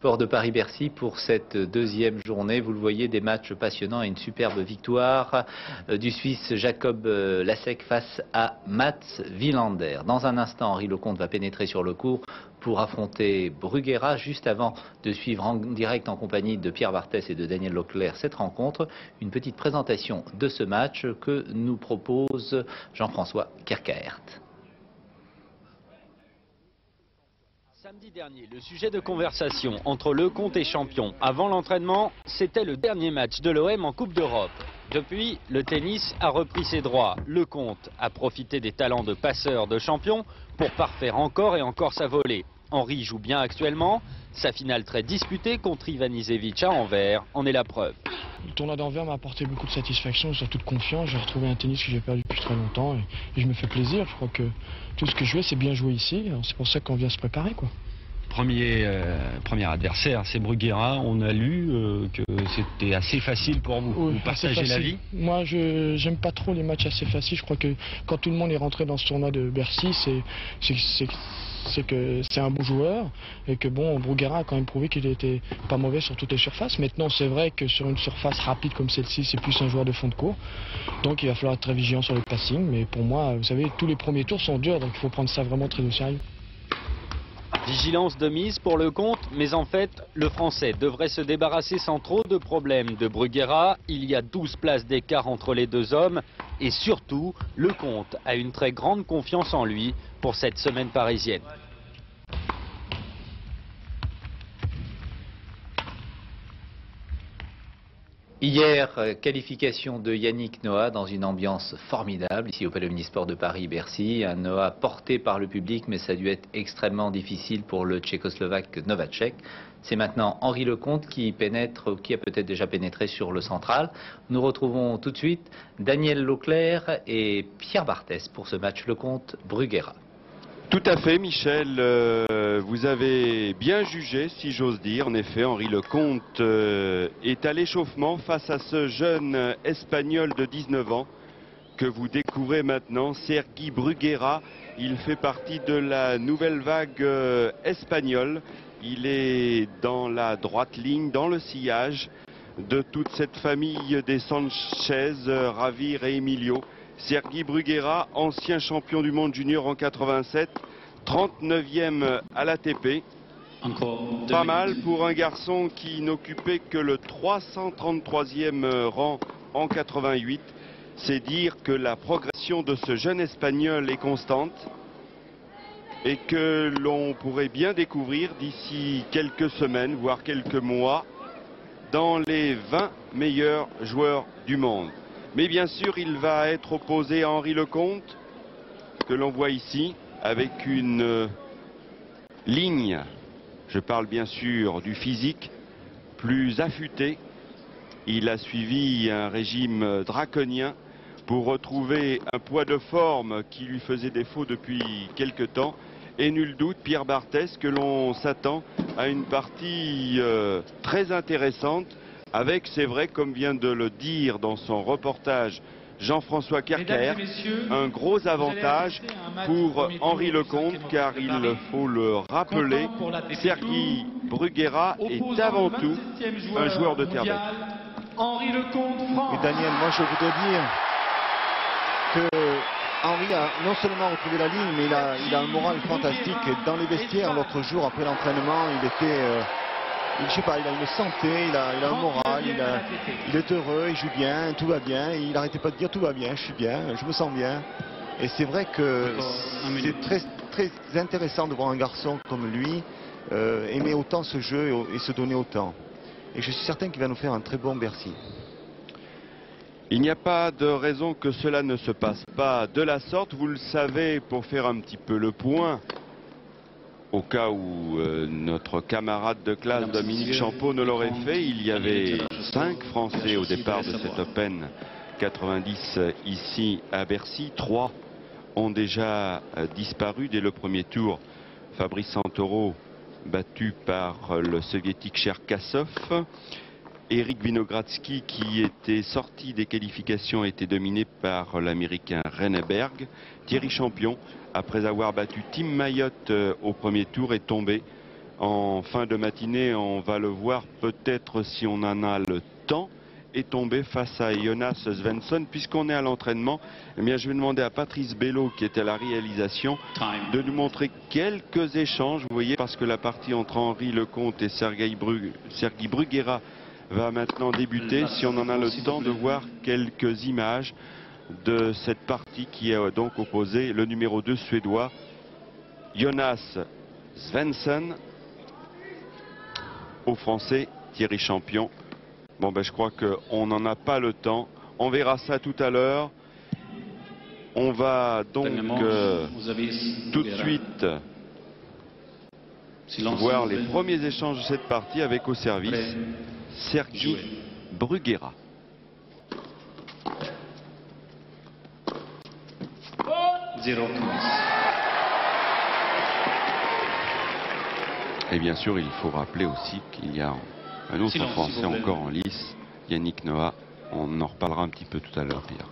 Port de Paris-Bercy pour cette deuxième journée. Vous le voyez, des matchs passionnants et une superbe victoire du Suisse Jacob Lasek face à Mats Wilander. Dans un instant, Henri Lecomte va pénétrer sur le court pour affronter Bruguera. Juste avant de suivre en direct en compagnie de Pierre Barthès et de Daniel Leclerc cette rencontre, une petite présentation de ce match que nous propose Jean-François Kerkaert. Samedi dernier, le sujet de conversation entre Lecomte et Champion avant l'entraînement, c'était le dernier match de l'OM en Coupe d'Europe. Depuis, le tennis a repris ses droits. Lecomte a profité des talents de passeur de Champion pour parfaire encore et encore sa volée. Henri joue bien actuellement. Sa finale très disputée contre Ivan Izevich à Anvers en est la preuve. Le tournoi d'Anvers m'a apporté beaucoup de satisfaction et surtout de confiance. J'ai retrouvé un tennis que j'ai perdu depuis très longtemps et je me fais plaisir. Je crois que tout ce que je veux, c'est bien jouer ici. C'est pour ça qu'on vient se préparer, quoi. Premier adversaire, c'est Bruguera. On a lu que c'était assez facile pour vous. Oui, vous partagez l'avis? Moi, j'aime pas trop les matchs assez faciles. Je crois que quand tout le monde est rentré dans ce tournoi de Bercy, c'est que c'est un bon joueur et que bon, Bruguera a quand même prouvé qu'il était pas mauvais sur toutes les surfaces. Maintenant, c'est vrai que sur une surface rapide comme celle-ci, c'est plus un joueur de fond de court. Donc il va falloir être très vigilant sur le passing. Mais pour moi, vous savez, tous les premiers tours sont durs, donc il faut prendre ça vraiment très au sérieux. Vigilance de mise pour Lecomte, mais en fait, le Français devrait se débarrasser sans trop de problèmes de Bruguera. Il y a 12 places d'écart entre les deux hommes. Et surtout, Lecomte a une très grande confiance en lui pour cette semaine parisienne. Hier, qualification de Yannick Noah dans une ambiance formidable ici au Palais Omnisport de Paris-Bercy. Un Noah porté par le public, mais ça a dû être extrêmement difficile pour le Tchécoslovaque Novacek. C'est maintenant Henri Lecomte qui a peut-être déjà pénétré sur le central. Nous retrouvons tout de suite Daniel Leclerc et Pierre Barthès pour ce match Lecomte-Bruguera. Tout à fait, Michel, vous avez bien jugé, si j'ose dire. En effet, Henri Lecomte est à l'échauffement face à ce jeune Espagnol de 19 ans que vous découvrez maintenant, Sergi Bruguera. Il fait partie de la nouvelle vague espagnole. Il est dans la droite ligne, dans le sillage de toute cette famille des Sanchez, Ravir et Emilio. Sergi Bruguera, ancien champion du monde junior en 87, 39e à l'ATP. Pas mal pour un garçon qui n'occupait que le 333e rang en 88. C'est dire que la progression de ce jeune Espagnol est constante et que l'on pourrait bien découvrir d'ici quelques semaines, voire quelques mois, dans les 20 meilleurs joueurs du monde. Mais bien sûr, il va être opposé à Henri Lecomte, que l'on voit ici, avec une ligne, je parle bien sûr du physique, plus affûtée. Il a suivi un régime draconien pour retrouver un poids de forme qui lui faisait défaut depuis quelque temps. Et nul doute, Pierre Barthès, que l'on s'attend à une partie très intéressante, avec, c'est vrai, comme vient de le dire dans son reportage Jean-François Kerkaert, un gros avantage pour Henri Lecomte, car il faut le rappeler, Sergi Bruguera est avant tout un joueur de terre battue. Et Daniel, moi je voudrais dire que Henri a non seulement retrouvé la ligne, mais il a un moral fantastique. Dans les vestiaires, l'autre jour, après l'entraînement, il était... je sais pas, il a une santé, il a un moral, il est heureux, il joue bien, tout va bien. Il n'arrêtait pas de dire tout va bien, je suis bien, je me sens bien. Et c'est vrai que c'est très, très intéressant de voir un garçon comme lui aimer autant ce jeu et se donner autant. Et je suis certain qu'il va nous faire un très bon Bercy. Il n'y a pas de raison que cela ne se passe pas de la sorte. Vous le savez, pour faire un petit peu le point, au cas où notre camarade de classe Dominique Champeau ne l'aurait fait, il y avait 5 Français au départ de cet Open 90 ici à Bercy. 3 ont déjà disparu dès le premier tour. Fabrice Santoro battu par le soviétique Cherkassov. Eric Winogradsky, qui était sorti des qualifications, a été dominé par l'américain Renneberg. Thierry Champion, après avoir battu Tim Mayotte au premier tour, est tombé en fin de matinée, on va le voir peut-être si on en a le temps, est tombé face à Jonas Svensson. Puisqu'on est à l'entraînement, eh bien, je vais demander à Patrice Bello, qui est à la réalisation, de nous montrer quelques échanges. Vous voyez, parce que la partie entre Henri Lecomte et Sergi Bruguera va maintenant débuter. Si on en a le temps de voir quelques images de cette partie qui a donc opposé le numéro 2 suédois, Jonas Svensson, au Français Thierry Champion. Bon, ben, je crois qu'on n'en a pas le temps. On verra ça tout à l'heure. On va donc tout de suite voir les premiers échanges de cette partie avec au service Sergi Bruguera. Et bien sûr, il faut rappeler aussi qu'il y a un autre Français encore en lice, Yannick Noah. On en reparlera un petit peu tout à l'heure, Pierre.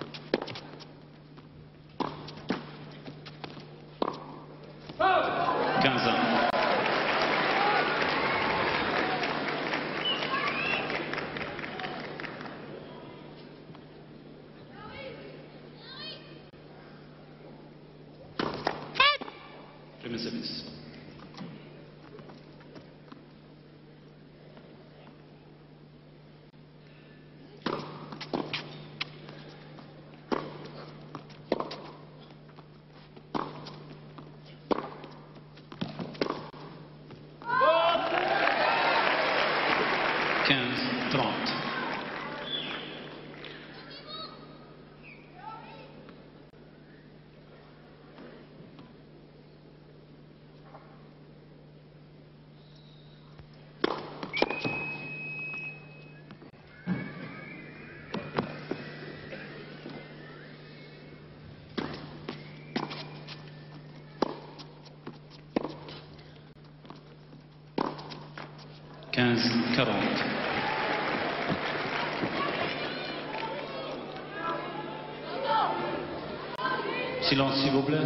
Silence, s'il vous plaît.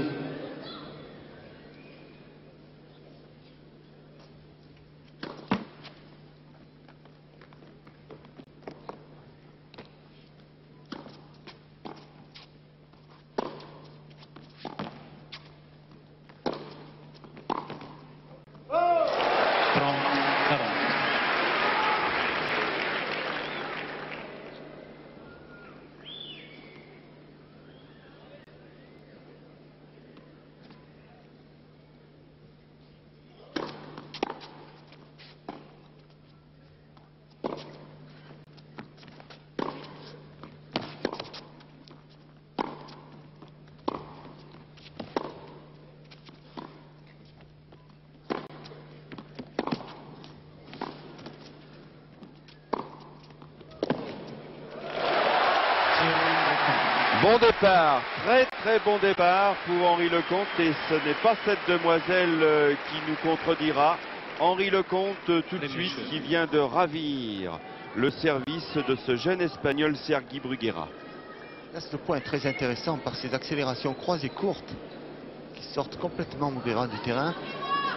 Bon départ, très bon départ pour Henri Lecomte, et ce n'est pas cette demoiselle qui nous contredira. Henri Lecomte tout de suite qui vient de ravir le service de ce jeune Espagnol Sergi Bruguera. Là, ce point est très intéressant par ses accélérations croisées courtes qui sortent complètement Bruguera du terrain.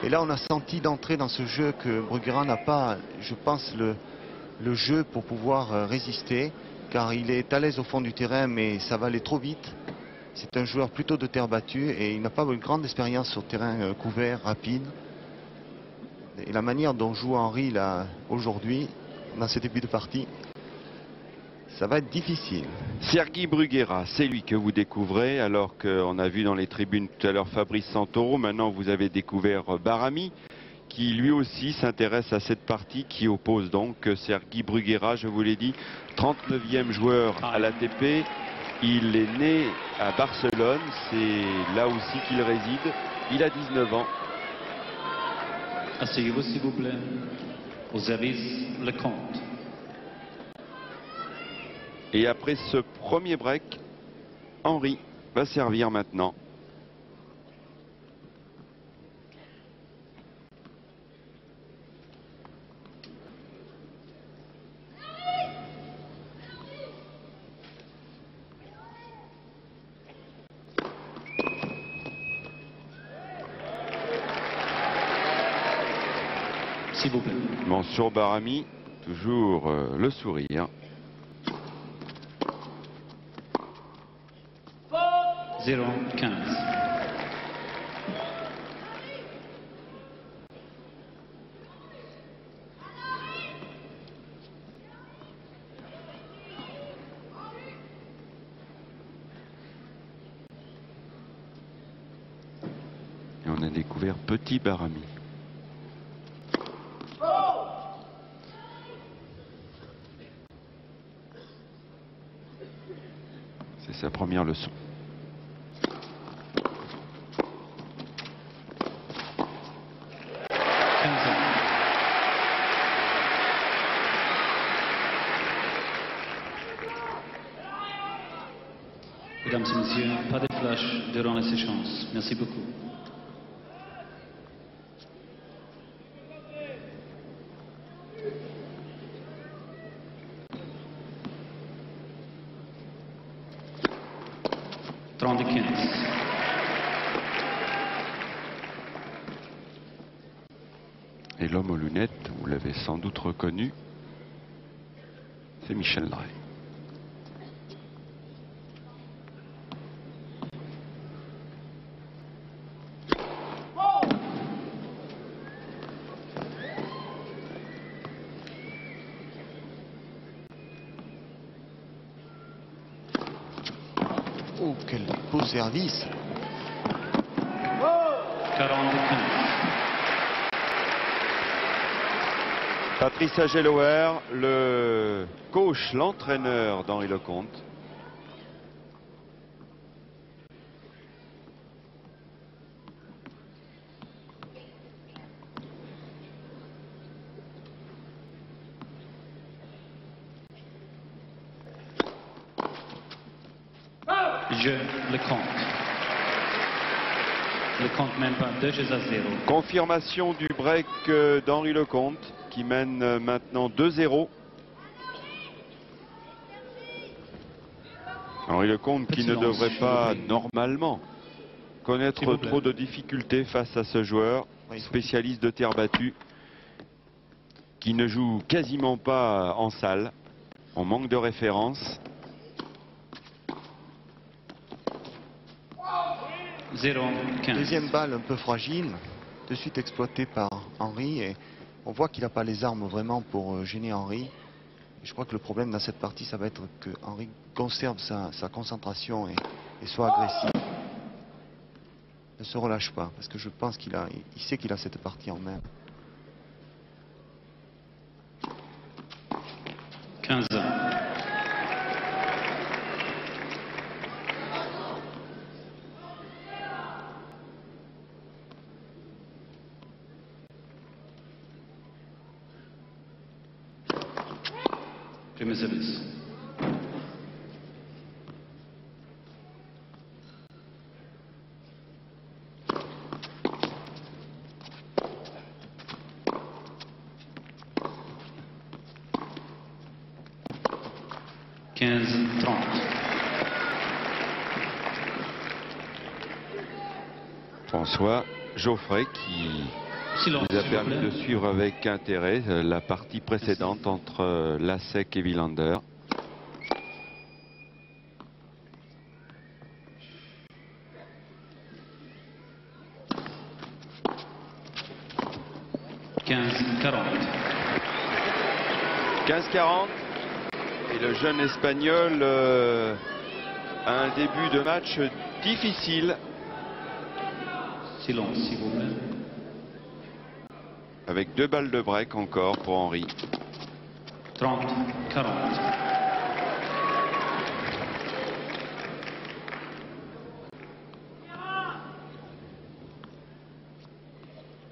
Et là, on a senti d'entrer dans ce jeu que Bruguera n'a pas, je pense, le jeu pour pouvoir résister, car il est à l'aise au fond du terrain, mais ça va aller trop vite. C'est un joueur plutôt de terre battue et il n'a pas une grande expérience sur terrain couvert, rapide. Et la manière dont joue Henri là aujourd'hui, dans ce début de partie, ça va être difficile. Sergi Bruguera, c'est lui que vous découvrez, alors qu'on a vu dans les tribunes tout à l'heure Fabrice Santoro. Maintenant, vous avez découvert Barami, qui lui aussi s'intéresse à cette partie qui oppose donc Sergi Bruguera, je vous l'ai dit, 39e joueur à l'ATP. Il est né à Barcelone, c'est là aussi qu'il réside. Il a 19 ans. Asseyez-vous s'il vous plaît. Au service Lecomte. Et après ce premier break, Henri va servir maintenant. s'il vous plaît. Mansour Bahrami, toujours le sourire. 0-15. Et on a découvert Petit Bahrami. C'est sa première leçon. Mesdames et messieurs, pas de flash durant la séquence. Merci beaucoup. Et l'homme aux lunettes, vous l'avez sans doute reconnu, c'est Michel Drey. Oh, quel beau service. 40-15. Patrice Agelower, le coach, l'entraîneur d'Henri Lecomte. Jeu Lecomte. Lecomte mène pas 2-0. Confirmation du break d'Henri Lecomte qui mène maintenant 2-0. Henri Lecomte qui ne devrait pas normalement connaître trop de difficultés face à ce joueur, spécialiste de terre battue, qui ne joue quasiment pas en salle. On manque de référence. 0-15. Deuxième balle un peu fragile, de suite exploitée par Henri, et on voit qu'il n'a pas les armes vraiment pour gêner Henri. Et je crois que le problème dans cette partie, ça va être que Henri conserve sa concentration et soit agressif. Ne se relâche pas, parce que je pense qu'il sait qu'il a cette partie en main. 15 ans. Premier service. François Geoffrey qui nous a permis de suivre avec intérêt la partie précédente entre Lasek et Wilander. « 15-40 et le jeune Espagnol a un début de match difficile. Silence, s'il vous plaît. Avec 2 balles de break encore pour Henri. 30-40.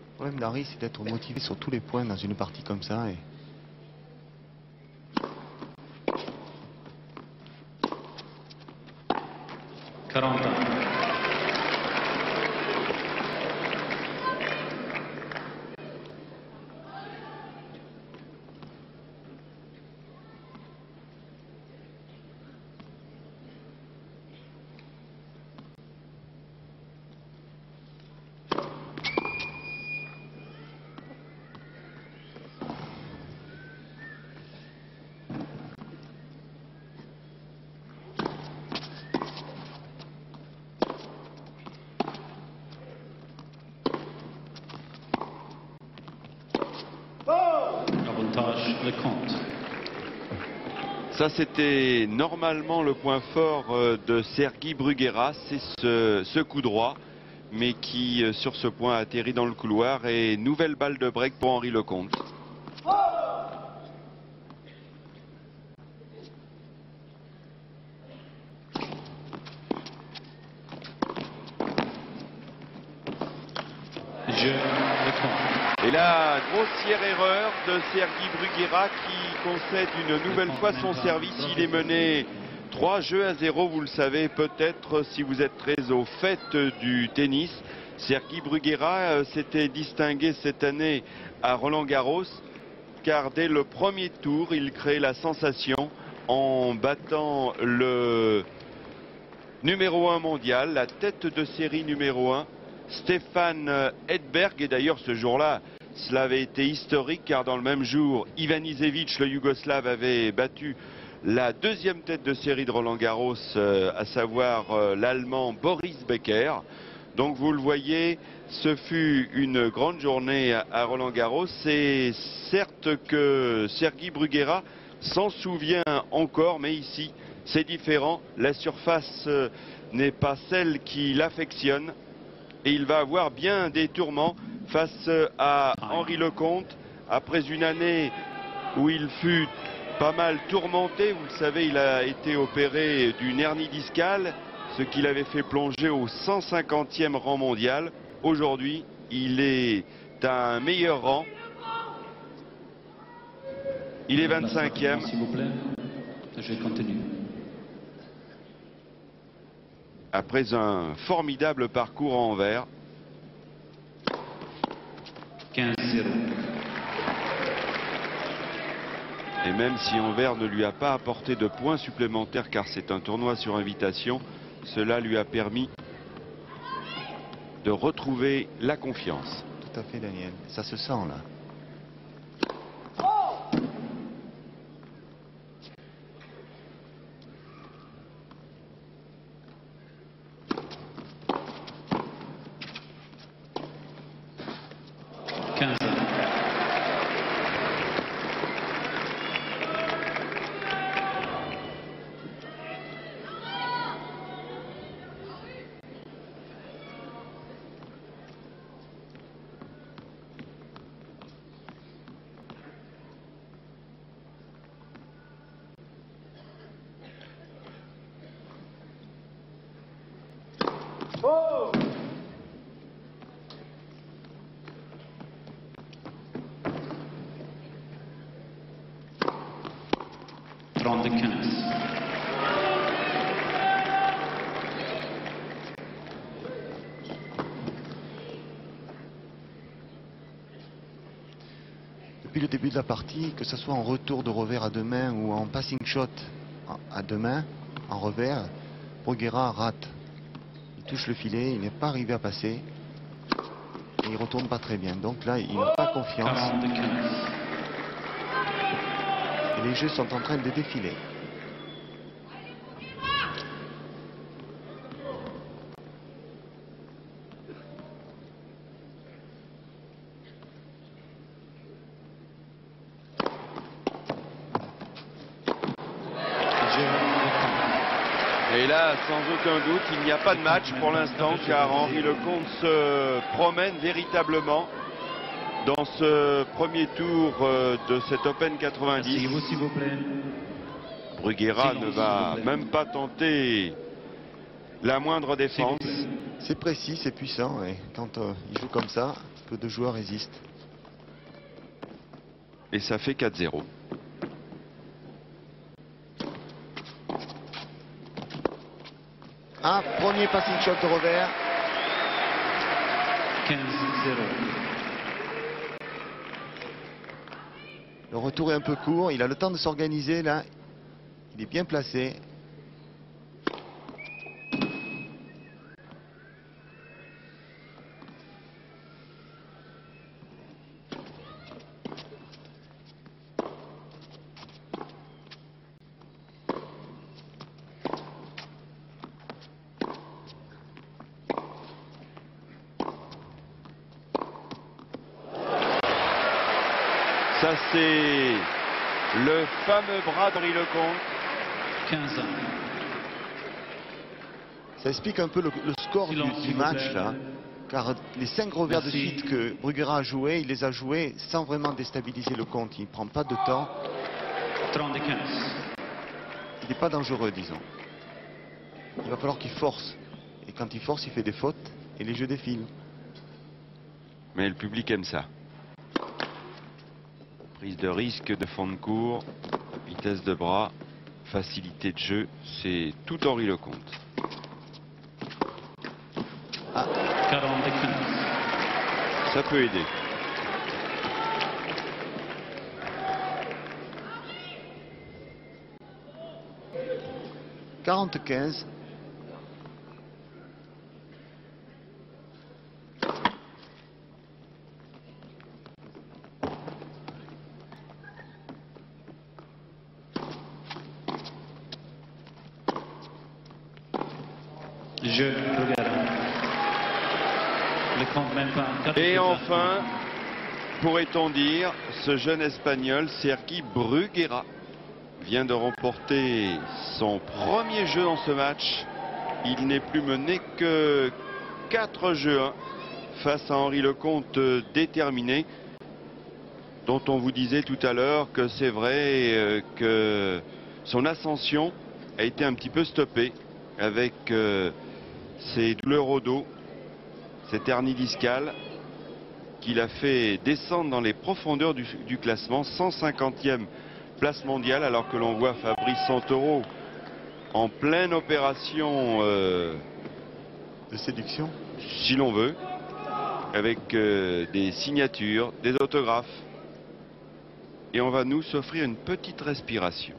Le problème d'Henri, c'est d'être motivé sur tous les points dans une partie comme ça. Et... Lecomte. Ça, c'était normalement le point fort de Sergi Bruguera, c'est ce coup droit, mais qui, sur ce point, atterrit dans le couloir. Et nouvelle balle de break pour Henri Lecomte. Et là, grossière erreur de Sergi Bruguera qui concède une nouvelle fois son service. Il est mené 3-0, vous le savez peut-être si vous êtes très au fait du tennis. Sergi Bruguera s'était distingué cette année à Roland-Garros car dès le premier tour, il crée la sensation en battant le numéro 1 mondial, la tête de série numéro 1. Stefan Edberg, et d'ailleurs ce jour-là, cela avait été historique car dans le même jour, Ivan Izevich, le Yougoslave, avait battu la deuxième tête de série de Roland-Garros, à savoir l'Allemand Boris Becker. Donc vous le voyez, ce fut une grande journée à Roland-Garros. C'est certes que Sergi Bruguera s'en souvient encore, mais ici c'est différent. La surface n'est pas celle qui l'affectionne. Et il va avoir bien des tourments face à Henri Lecomte. Après une année où il fut pas mal tourmenté, vous le savez, il a été opéré d'une hernie discale, ce qui l'avait fait plonger au 150e rang mondial. Aujourd'hui, il est à un meilleur rang. Il est 25e. S'il vous plaît, je continue. Après un formidable parcours en Anvers. 15-0. Et même si Anvers ne lui a pas apporté de points supplémentaires car c'est un tournoi sur invitation, cela lui a permis de retrouver la confiance. Tout à fait, Daniel. Ça se sent là. Depuis le début de la partie, que ce soit en retour de revers à deux mains ou en passing shot à deux mains, en revers, Bruguera rate. Il touche le filet, il n'est pas arrivé à passer et il retourne pas très bien. Donc là, il n'a pas confiance. Et les jeux sont en train de défiler. Et là, sans aucun doute, il n'y a pas de match pour l'instant car Henri Lecomte se promène véritablement dans ce premier tour de cet Open 90. Asseyez-vous, s'il vous plaît. Bruguera ne va même pas tenter la moindre défense. C'est précis, c'est puissant. Et quand il joue comme ça, peu de joueurs résistent. Et ça fait 4-0. Ah, premier passing shot de revers. 15-0. Le retour est un peu court, il a le temps de s'organiser là. Il est bien placé. Ça c'est Le fameux bras d'Henri Lecomte. 15 ans. Ça explique un peu le score du match là. Car les 5 revers de suite que Bruguera a joué, il les a joués sans vraiment déstabiliser Lecomte. Il ne prend pas de temps. 30 et 15. Il n'est pas dangereux, disons. Il va falloir qu'il force. Et quand il force, il fait des fautes et les jeux défilent. Mais le public aime ça. Prise de risque de fond de cours, vitesse de bras, facilité de jeu, c'est tout Henri Lecomte. 40 et 15. Ça peut aider. « 40-15. Jeu, Bruguera. Le compte même pas. Et enfin, pourrait-on dire, ce jeune Espagnol, Sergi Bruguera, vient de remporter son premier jeu dans ce match. Il n'est plus mené que 4 jeux 1 face à Henri Lecomte déterminé, dont on vous disait tout à l'heure que c'est vrai que son ascension a été un petit peu stoppée avec ses douleurs au dos, cette hernie discale qui l'a fait descendre dans les profondeurs du classement, 150e place mondiale, alors que l'on voit Fabrice Santoro en pleine opération de séduction, si l'on veut, avec des signatures, des autographes. Et on va nous s'offrir une petite respiration.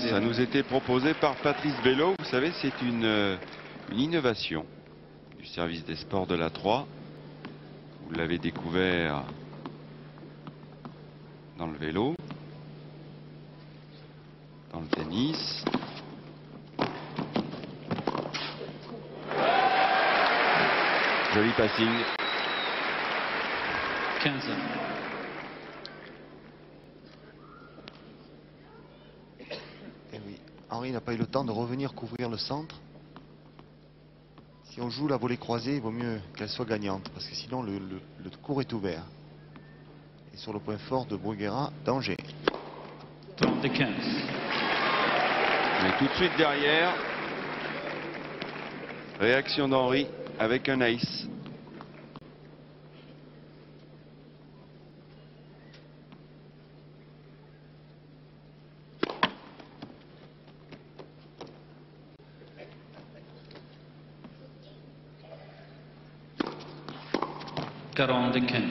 Ça nous était proposé par Patrice Bello. Vous savez, c'est une innovation du service des sports de la 3. Vous l'avez découvert dans le vélo, dans le tennis. Joli passing. 15 ans. Henri n'a pas eu le temps de revenir couvrir le centre. Si on joue la volée croisée, il vaut mieux qu'elle soit gagnante, parce que sinon le cours est ouvert. Et sur le point fort de Bruguera, danger. 30 et 15. Mais tout de suite derrière, réaction d'Henri avec un ace. « 40 et 15.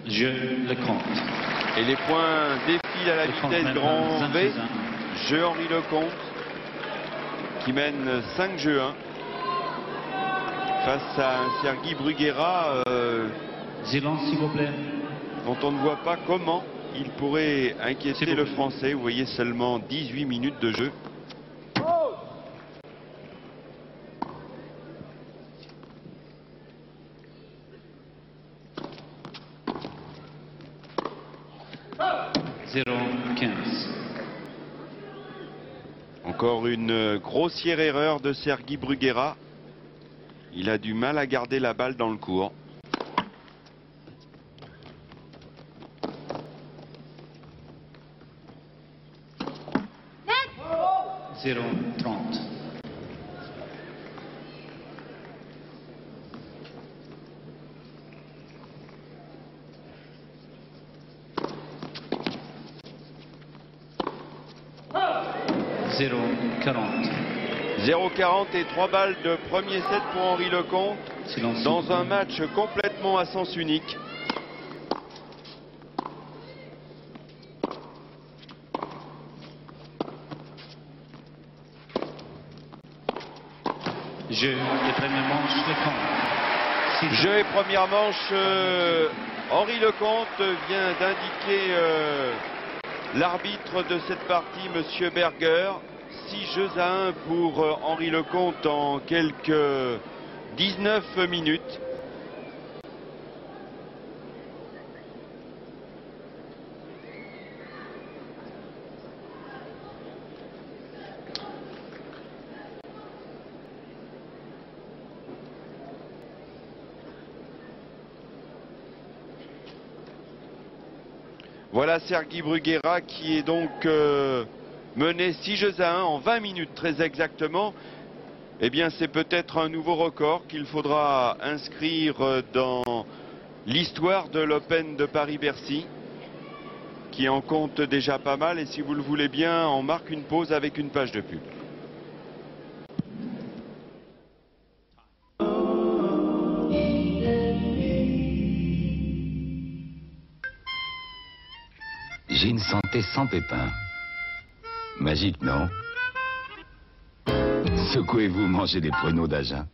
Jeu, Lecomte. Et les points défilent à la vitesse grand V. Jeu Henri Lecomte, qui mène 5 jeux 1 face à un Sergi Bruguera Silence, s'il vous plaît. dont on ne voit pas comment il pourrait inquiéter le Français. Vous voyez, seulement 18 minutes de jeu. Encore une grossière erreur de Sergi Bruguera. Il a du mal à garder la balle dans le court. 0-30. « 0-40 et 3 balles de premier set pour Henri Lecomte dans un match complètement à sens unique. Jeu et première manche, Lecomte. Jeu et première manche, Henri Lecomte vient d'indiquer l'arbitre de cette partie, Monsieur Berger. 6-1 pour Henri Lecomte en quelques 19 minutes. Voilà Sergi Bruguera qui est donc mené 6-1 en 20 minutes très exactement. Eh bien c'est peut-être un nouveau record qu'il faudra inscrire dans l'histoire de l'Open de Paris-Bercy, qui en compte déjà pas mal. Et si vous le voulez bien, on marque une pause avec une page de pub. J'ai une santé sans pépins. Magique, non? Secouez-vous, mangez des pruneaux d'Agen.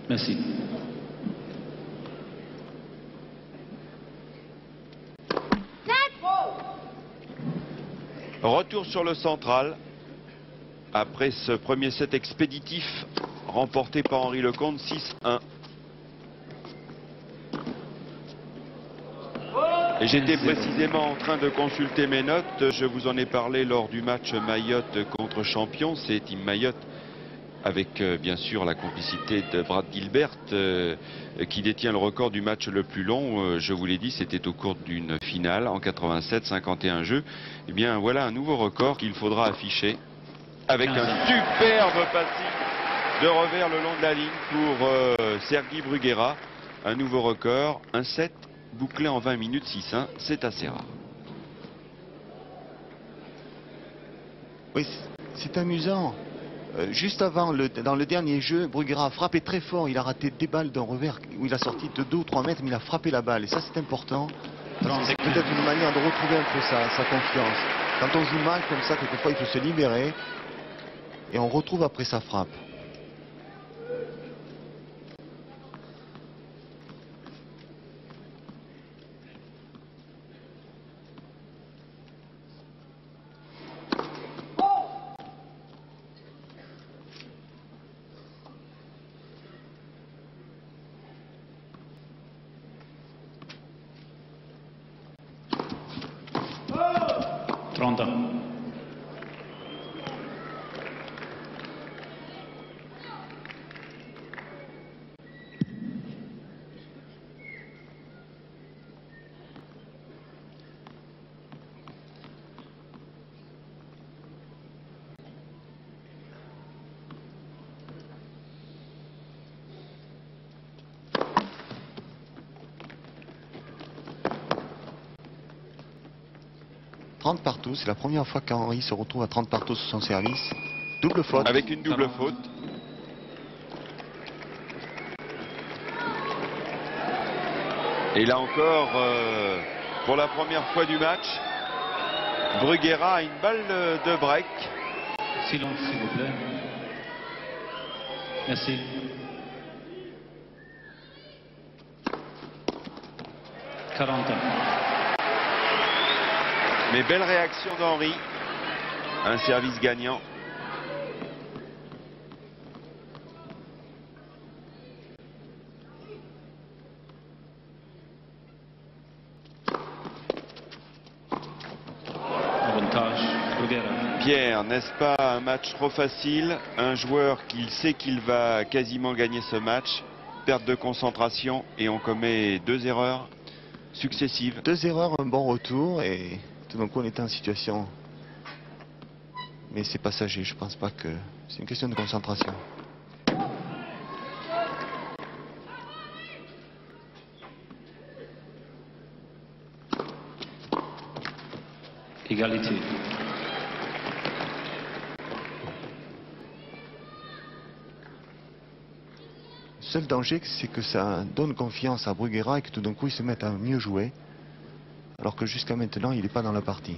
Merci. Retour sur le central après ce premier set expéditif remporté par Henri Lecomte 6-1. Et j'étais précisément en train de consulter mes notes. Je vous en ai parlé lors du match Mayotte contre Champion. C'est Team Mayotte avec bien sûr la complicité de Brad Gilbert qui détient le record du match le plus long. Je vous l'ai dit, c'était au cours d'une finale en 87, 51 jeux. Et bien voilà un nouveau record qu'il faudra afficher avec un superbe passing de revers le long de la ligne pour Sergi Bruguera. Un nouveau record, un set bouclé en 20 minutes 6-1, c'est assez rare. Oui, c'est amusant. Juste avant, dans le dernier jeu, Bruguera a frappé très fort. Il a raté des balles d'un revers où il a sorti de 2 ou 3 mètres, mais il a frappé la balle. Et ça, c'est important. C'est peut-être une manière de retrouver un peu sa confiance. Quand on joue mal comme ça, quelquefois, il faut se libérer. Et on retrouve après sa frappe. Partout, c'est la première fois qu'Henri se retrouve à 30 partout sur son service. Double faute. Avec une double faute. Et là encore, pour la première fois du match, Bruguera a une balle de break. Silence, s'il vous plaît. Merci. « 40 ans. Mais belle réaction d'Henri. Un service gagnant. Avantage, Bruguera. Pierre, n'est-ce pas un match trop facile? Un joueur qui sait qu'il va quasiment gagner ce match, perte de concentration et on commet 2 erreurs. successives. 2 erreurs, un bon retour et tout d'un coup on était en situation. Mais c'est passager, je pense pas que c'est une question de concentration. Égalité. Le seul danger, c'est que ça donne confiance à Bruguera et que tout d'un coup, il se mette à mieux jouer. Alors que jusqu'à maintenant, il n'est pas dans la partie.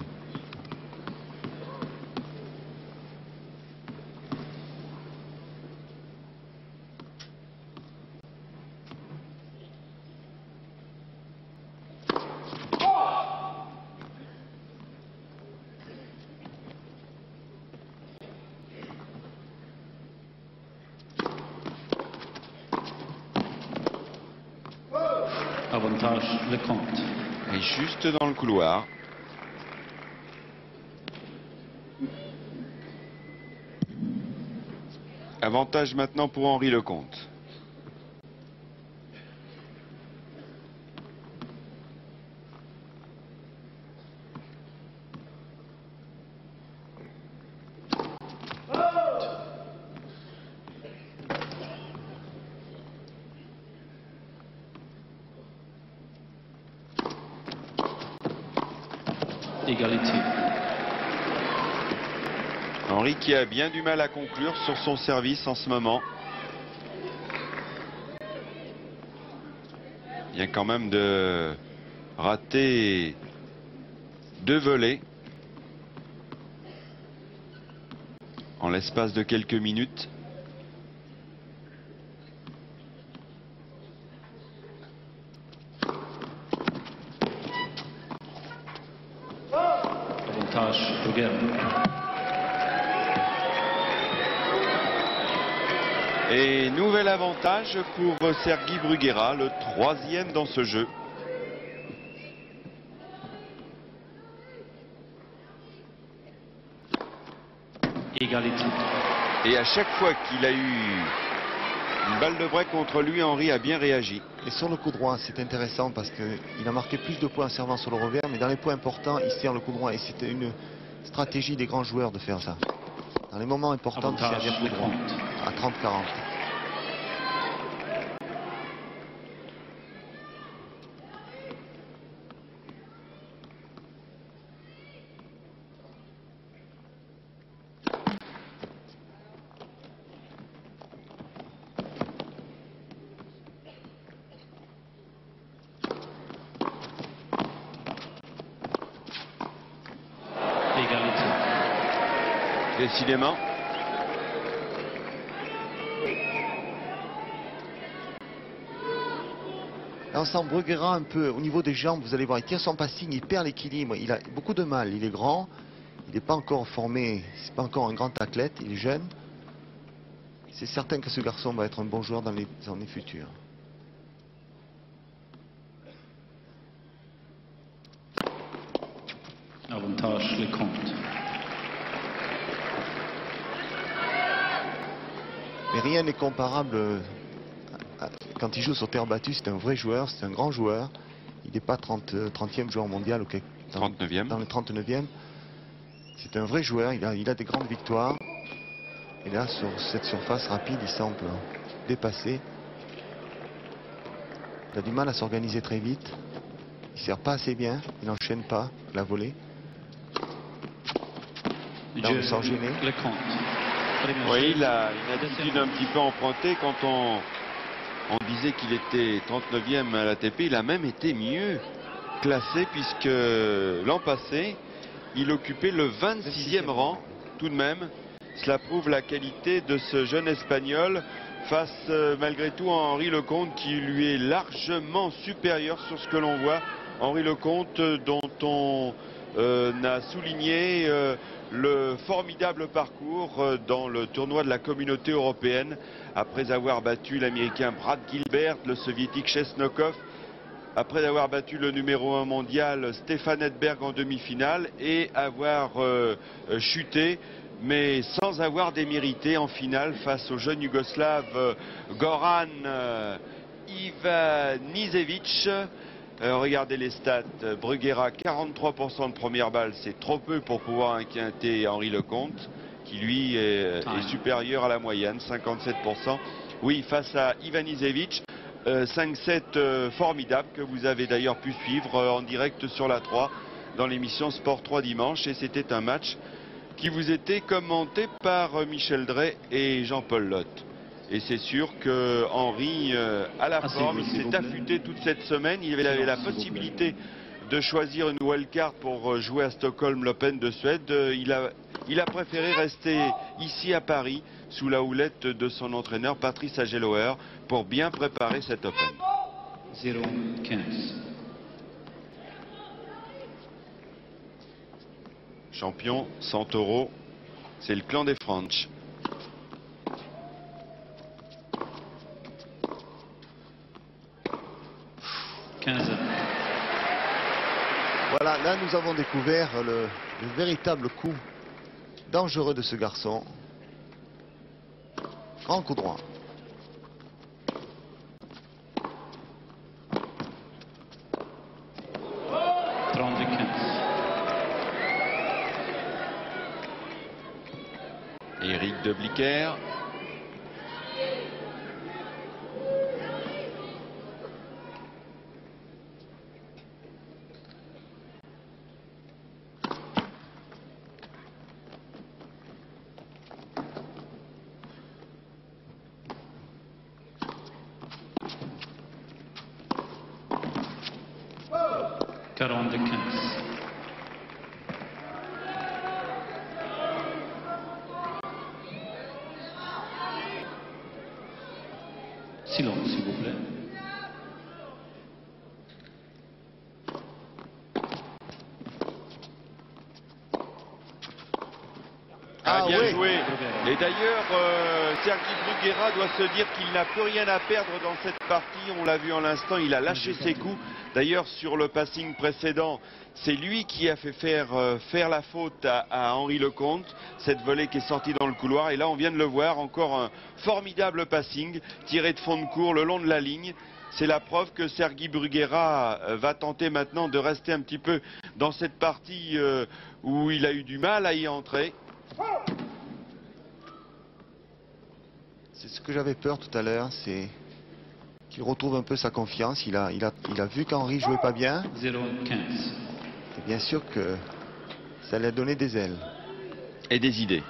Avantage Lecomte. Et juste dans le couloir. Avantage maintenant pour Henri Lecomte. Égalité. Henri qui a bien du mal à conclure sur son service en ce moment. Il vient quand même de rater 2 volets en l'espace de quelques minutes. Avantage Bruguera. Et nouvel avantage pour Sergi Bruguera, le 3e dans ce jeu. Égalité. Et à chaque fois qu'il a eu une balle de break contre lui, Henri a bien réagi. Et sur le coup droit, c'est intéressant parce qu'il a marqué plus de points en servant sur le revers, mais dans les points importants, il sert le coup droit. Et c'était une stratégie des grands joueurs de faire ça. Dans les moments importants, de servir le coup droit à 30-40. Égalité. Décidément. Là, on sent Bruguera un peu au niveau des jambes, vous allez voir, il tire son passing, il perd l'équilibre, il a beaucoup de mal, il est grand, il n'est pas encore formé, c'est pas encore un grand athlète, il est jeune. C'est certain que ce garçon va être un bon joueur dans les années futures. Avantage Lecomte. Mais rien n'est comparable quand il joue sur terre battue, c'est un vrai joueur, c'est un grand joueur. Il n'est pas 30e joueur mondial, okay, 39e. Dans le 39e. C'est un vrai joueur, il a des grandes victoires. Et là, sur cette surface rapide, il semble dépassé. Il a du mal à s'organiser très vite. Il ne sert pas assez bien, il n'enchaîne pas la volée. Là, on sent gêné. Oui, il a une attitude un petit peu empruntée. Quand on disait qu'il était 39e à l'ATP, il a même été mieux classé puisque l'an passé, il occupait le 26e rang tout de même. Cela prouve la qualité de ce jeune Espagnol face malgré tout à Henri Lecomte qui lui est largement supérieur sur ce que l'on voit. Henri Lecomte dont on a souligné le formidable parcours dans le tournoi de la communauté européenne après avoir battu l'américain Brad Gilbert, le soviétique Chesnokov, après avoir battu le numéro 1 mondial Stefan Edberg en demi-finale et avoir chuté mais sans avoir démérité en finale face au jeune Yougoslave Goran Ivanisevic. Regardez les stats. Bruguera, 43% de première balle, c'est trop peu pour pouvoir inquiéter Henri Lecomte, qui lui est supérieur à la moyenne, 57%. Oui, face à Ivanisevic, 5-7 formidable que vous avez d'ailleurs pu suivre en direct sur la 3 dans l'émission Sport 3 dimanche. Et c'était un match qui vous était commenté par Michel Drey et Jean-Paul Lotte. Et c'est sûr que Henri a la forme, il s'est affûté toute cette semaine. Il avait la possibilité de choisir une wildcard pour jouer à Stockholm l'Open de Suède. Il a préféré rester ici à Paris sous la houlette de son entraîneur Patrice Ageloer pour bien préparer cet Open. 0-15. Champion, Santoro, c'est le clan des French. Voilà, là nous avons découvert le véritable coup dangereux de ce garçon. Grand coup droit. Éric de Blicker. Silence, s'il vous plaît. Bien joué. Et d'ailleurs, Sergi Bruguera doit se dire qu'il n'a plus rien à perdre dans cette partie. On l'a vu en l'instant, il a lâché ses coups. D'ailleurs, sur le passing précédent, c'est lui qui a fait faire la faute à Henri Lecomte. Cette volée qui est sortie dans le couloir. Et là, on vient de le voir, encore un formidable passing tiré de fond de cours le long de la ligne. C'est la preuve que Sergi Bruguera va tenter maintenant de rester un petit peu dans cette partie où il a eu du mal à y entrer. C'est ce que j'avais peur tout à l'heure, c'est qu'il retrouve un peu sa confiance. Il a vu qu'Henri jouait pas bien. 0-15. Et bien sûr que ça lui a donné des ailes. Et des idées.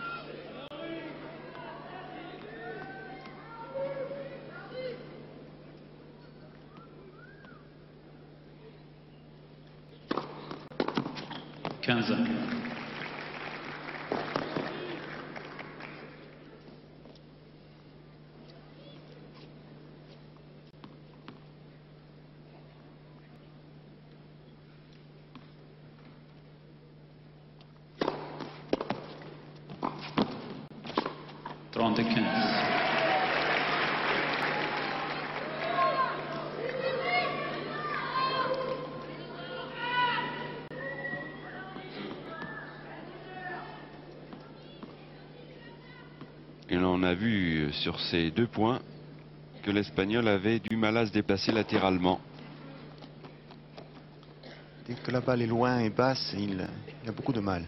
Et on a vu sur ces 2 points que l'Espagnol avait du mal à se déplacer latéralement. Dès que la balle est loin et basse, il a beaucoup de mal.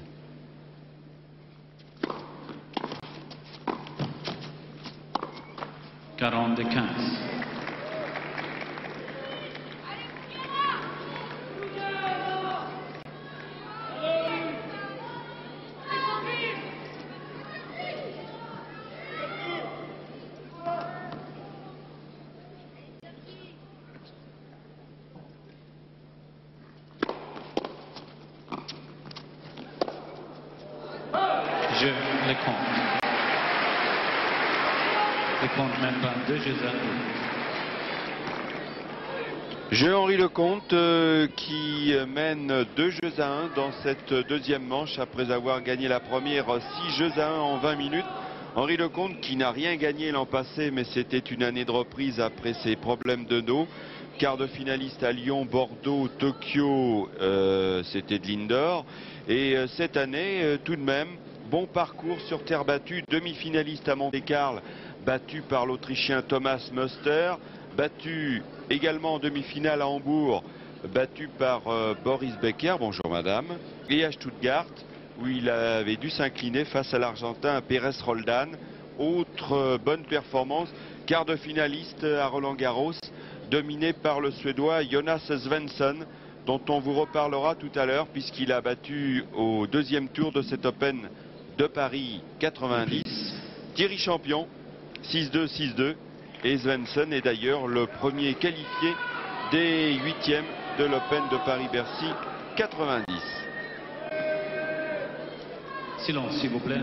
Je les compte. Je compte même pas 2 jeux à 1. Jeu Henri Lecomte qui mène 2 jeux à 1 dans cette deuxième manche après avoir gagné la première 6 jeux à 1 en 20 minutes. Henri Lecomte qui n'a rien gagné l'an passé, mais c'était une année de reprise après ses problèmes de dos. Quart de finaliste à Lyon, Bordeaux, Tokyo, c'était de l'indoor. Et cette année, tout de même, bon parcours sur terre battue, demi-finaliste à Monte-Carlo, battu par l'Autrichien Thomas Muster, battu également en demi-finale à Hambourg battu par Boris Becker, bonjour madame, et à Stuttgart, où il avait dû s'incliner face à l'Argentin Pérez Roldan. Autre bonne performance, quart de finaliste à Roland-Garros, dominé par le Suédois Jonas Svensson, dont on vous reparlera tout à l'heure, puisqu'il a battu au deuxième tour de cet Open de Paris 90. Thierry Champion, 6-2, 6-2. Et Svensson est d'ailleurs le premier qualifié des huitièmes de l'Open de Paris-Bercy 90. Silence, s'il vous plaît.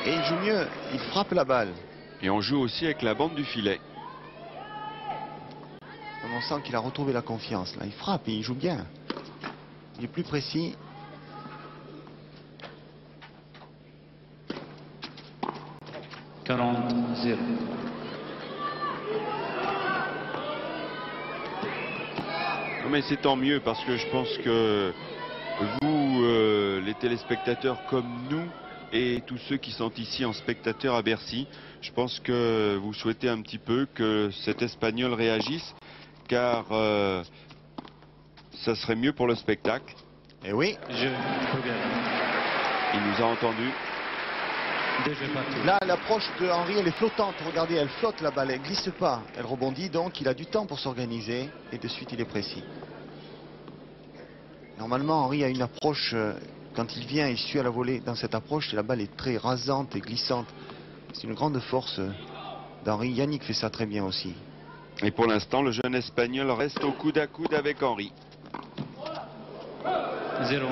Et il joue mieux, il frappe la balle. Et on joue aussi avec la bande du filet. On sent qu'il a retrouvé la confiance. Là, il frappe et il joue bien. Il est plus précis. Mais c'est tant mieux, parce que je pense que vous, les téléspectateurs comme nous, et tous ceux qui sont ici en spectateurs à Bercy, je pense que vous souhaitez un petit peu que cet Espagnol réagisse, car ça serait mieux pour le spectacle. Et oui. Il nous a entendus. Là, l'approche de Henry, elle est flottante. Regardez, elle flotte la balle, elle glisse pas. Elle rebondit, donc il a du temps pour s'organiser. Et de suite, il est précis. Normalement, Henry a une approche, quand il vient, il suit à la volée. Dans cette approche, la balle est très rasante et glissante. C'est une grande force d'Henry. Yannick fait ça très bien aussi. Et pour l'instant, le jeune Espagnol reste au coude à coude avec Henry. 0-15.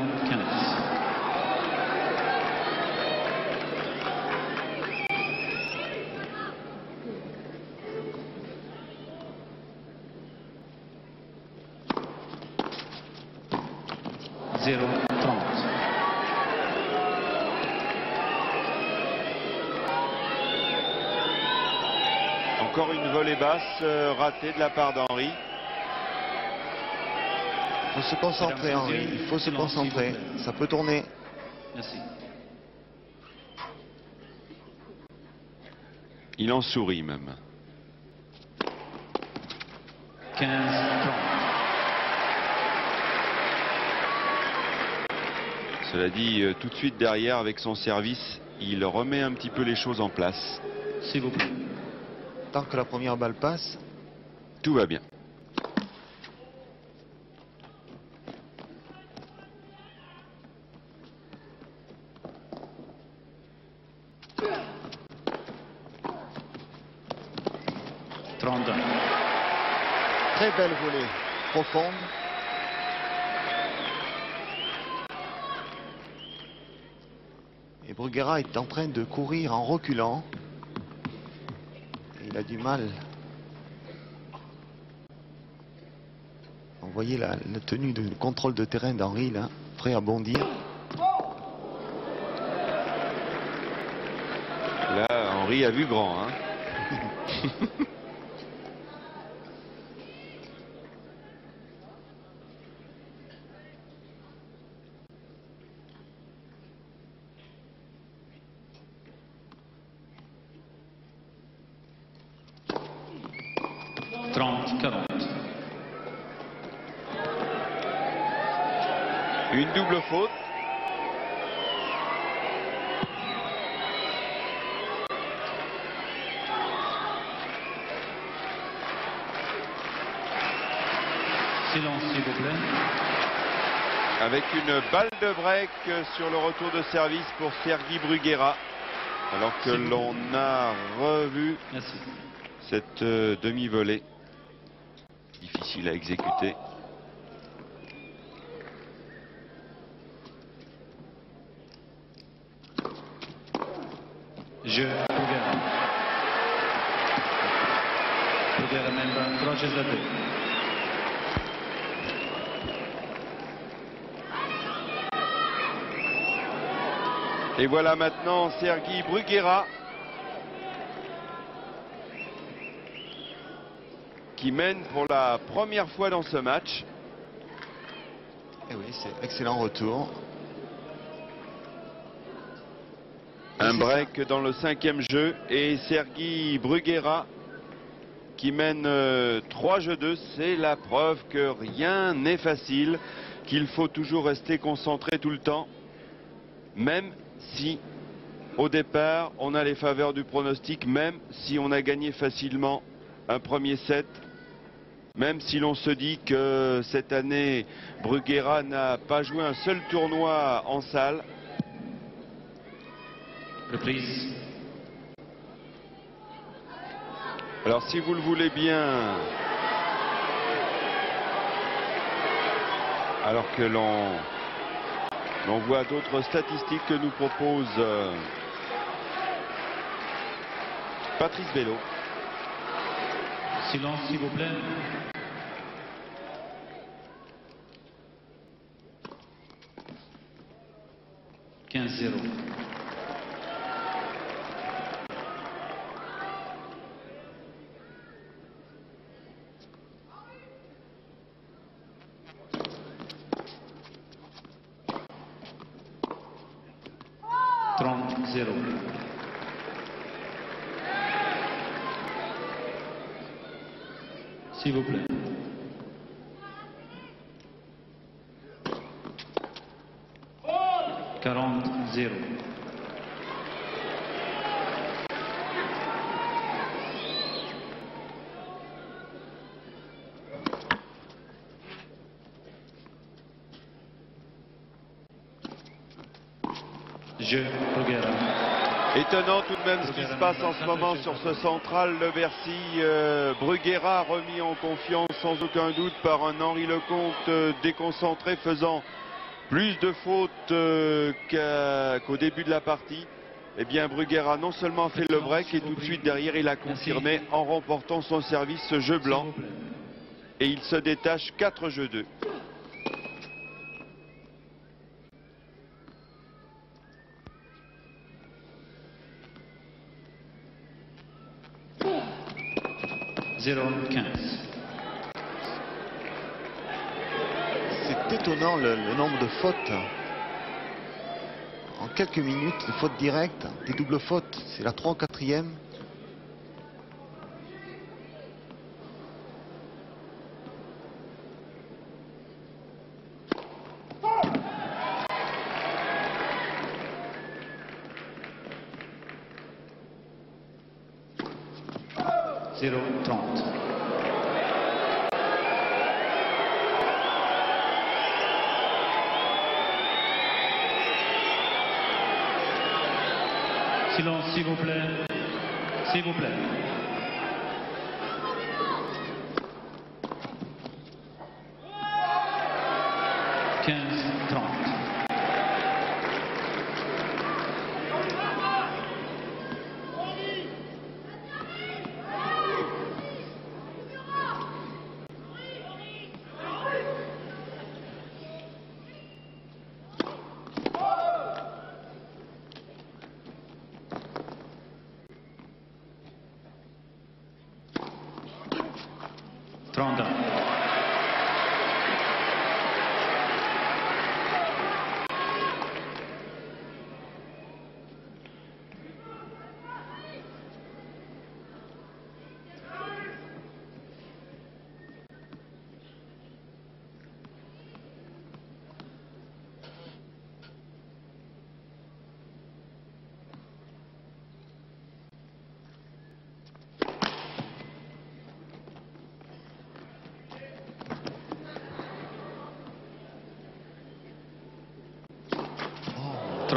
Encore une volée basse ratée de la part d'Henry. Il faut se concentrer, Henry. Il faut se concentrer. Ça peut tourner. Merci. Il en sourit même. 15-30. Cela dit, tout de suite derrière, avec son service, il remet un petit peu les choses en place. S'il vous plaît. Tant que la première balle passe, tout va bien. Très belle volée, profonde. Et Bruguera est en train de courir en reculant. Il a du mal. Vous voyez la tenue de contrôle de terrain d'Henry, là, prêt à bondir. Là, Henry a vu grand, hein. Une double faute. Silence, s'il vous plaît. Avec une balle de break sur le retour de service pour Sergi Bruguera. Alors que l'on a revu cette demi-volée. Difficile à exécuter. Jeu Bruguera. Bruguera mène 3 jeux à 2. Et voilà maintenant Sergi Bruguera qui mène pour la première fois dans ce match. Et oui, c'est excellent retour. Un break dans le 5e jeu et Sergi Bruguera qui mène 3 jeux 2. C'est la preuve que rien n'est facile, qu'il faut toujours rester concentré tout le temps, même si au départ on a les faveurs du pronostic, même si on a gagné facilement un premier set, même si l'on se dit que cette année Bruguera n'a pas joué un seul tournoi en salle. Reprise. Alors si vous le voulez bien, alors que l'on voit d'autres statistiques que nous propose Patrice Bello. Silence s'il vous plaît. « 15-0. S'il vous plaît. « 40-0. Jeu Bruguera. Étonnant tout de même ce qui se passe en ce moment sur ce central de Bercy. Bruguera remis en confiance sans aucun doute par un Henri Lecomte déconcentré, faisant plus de fautes qu'au début de la partie. Eh bien Bruguera non seulement a fait le break et tout de suite derrière il a confirmé en remportant son service ce jeu blanc. Et il se détache 4 jeux 2. C'est étonnant le nombre de fautes. En quelques minutes, de fautes directes, des doubles fautes. C'est la 3 ou 4e. Silence s'il vous plaît. S'il vous plaît. « 15-30.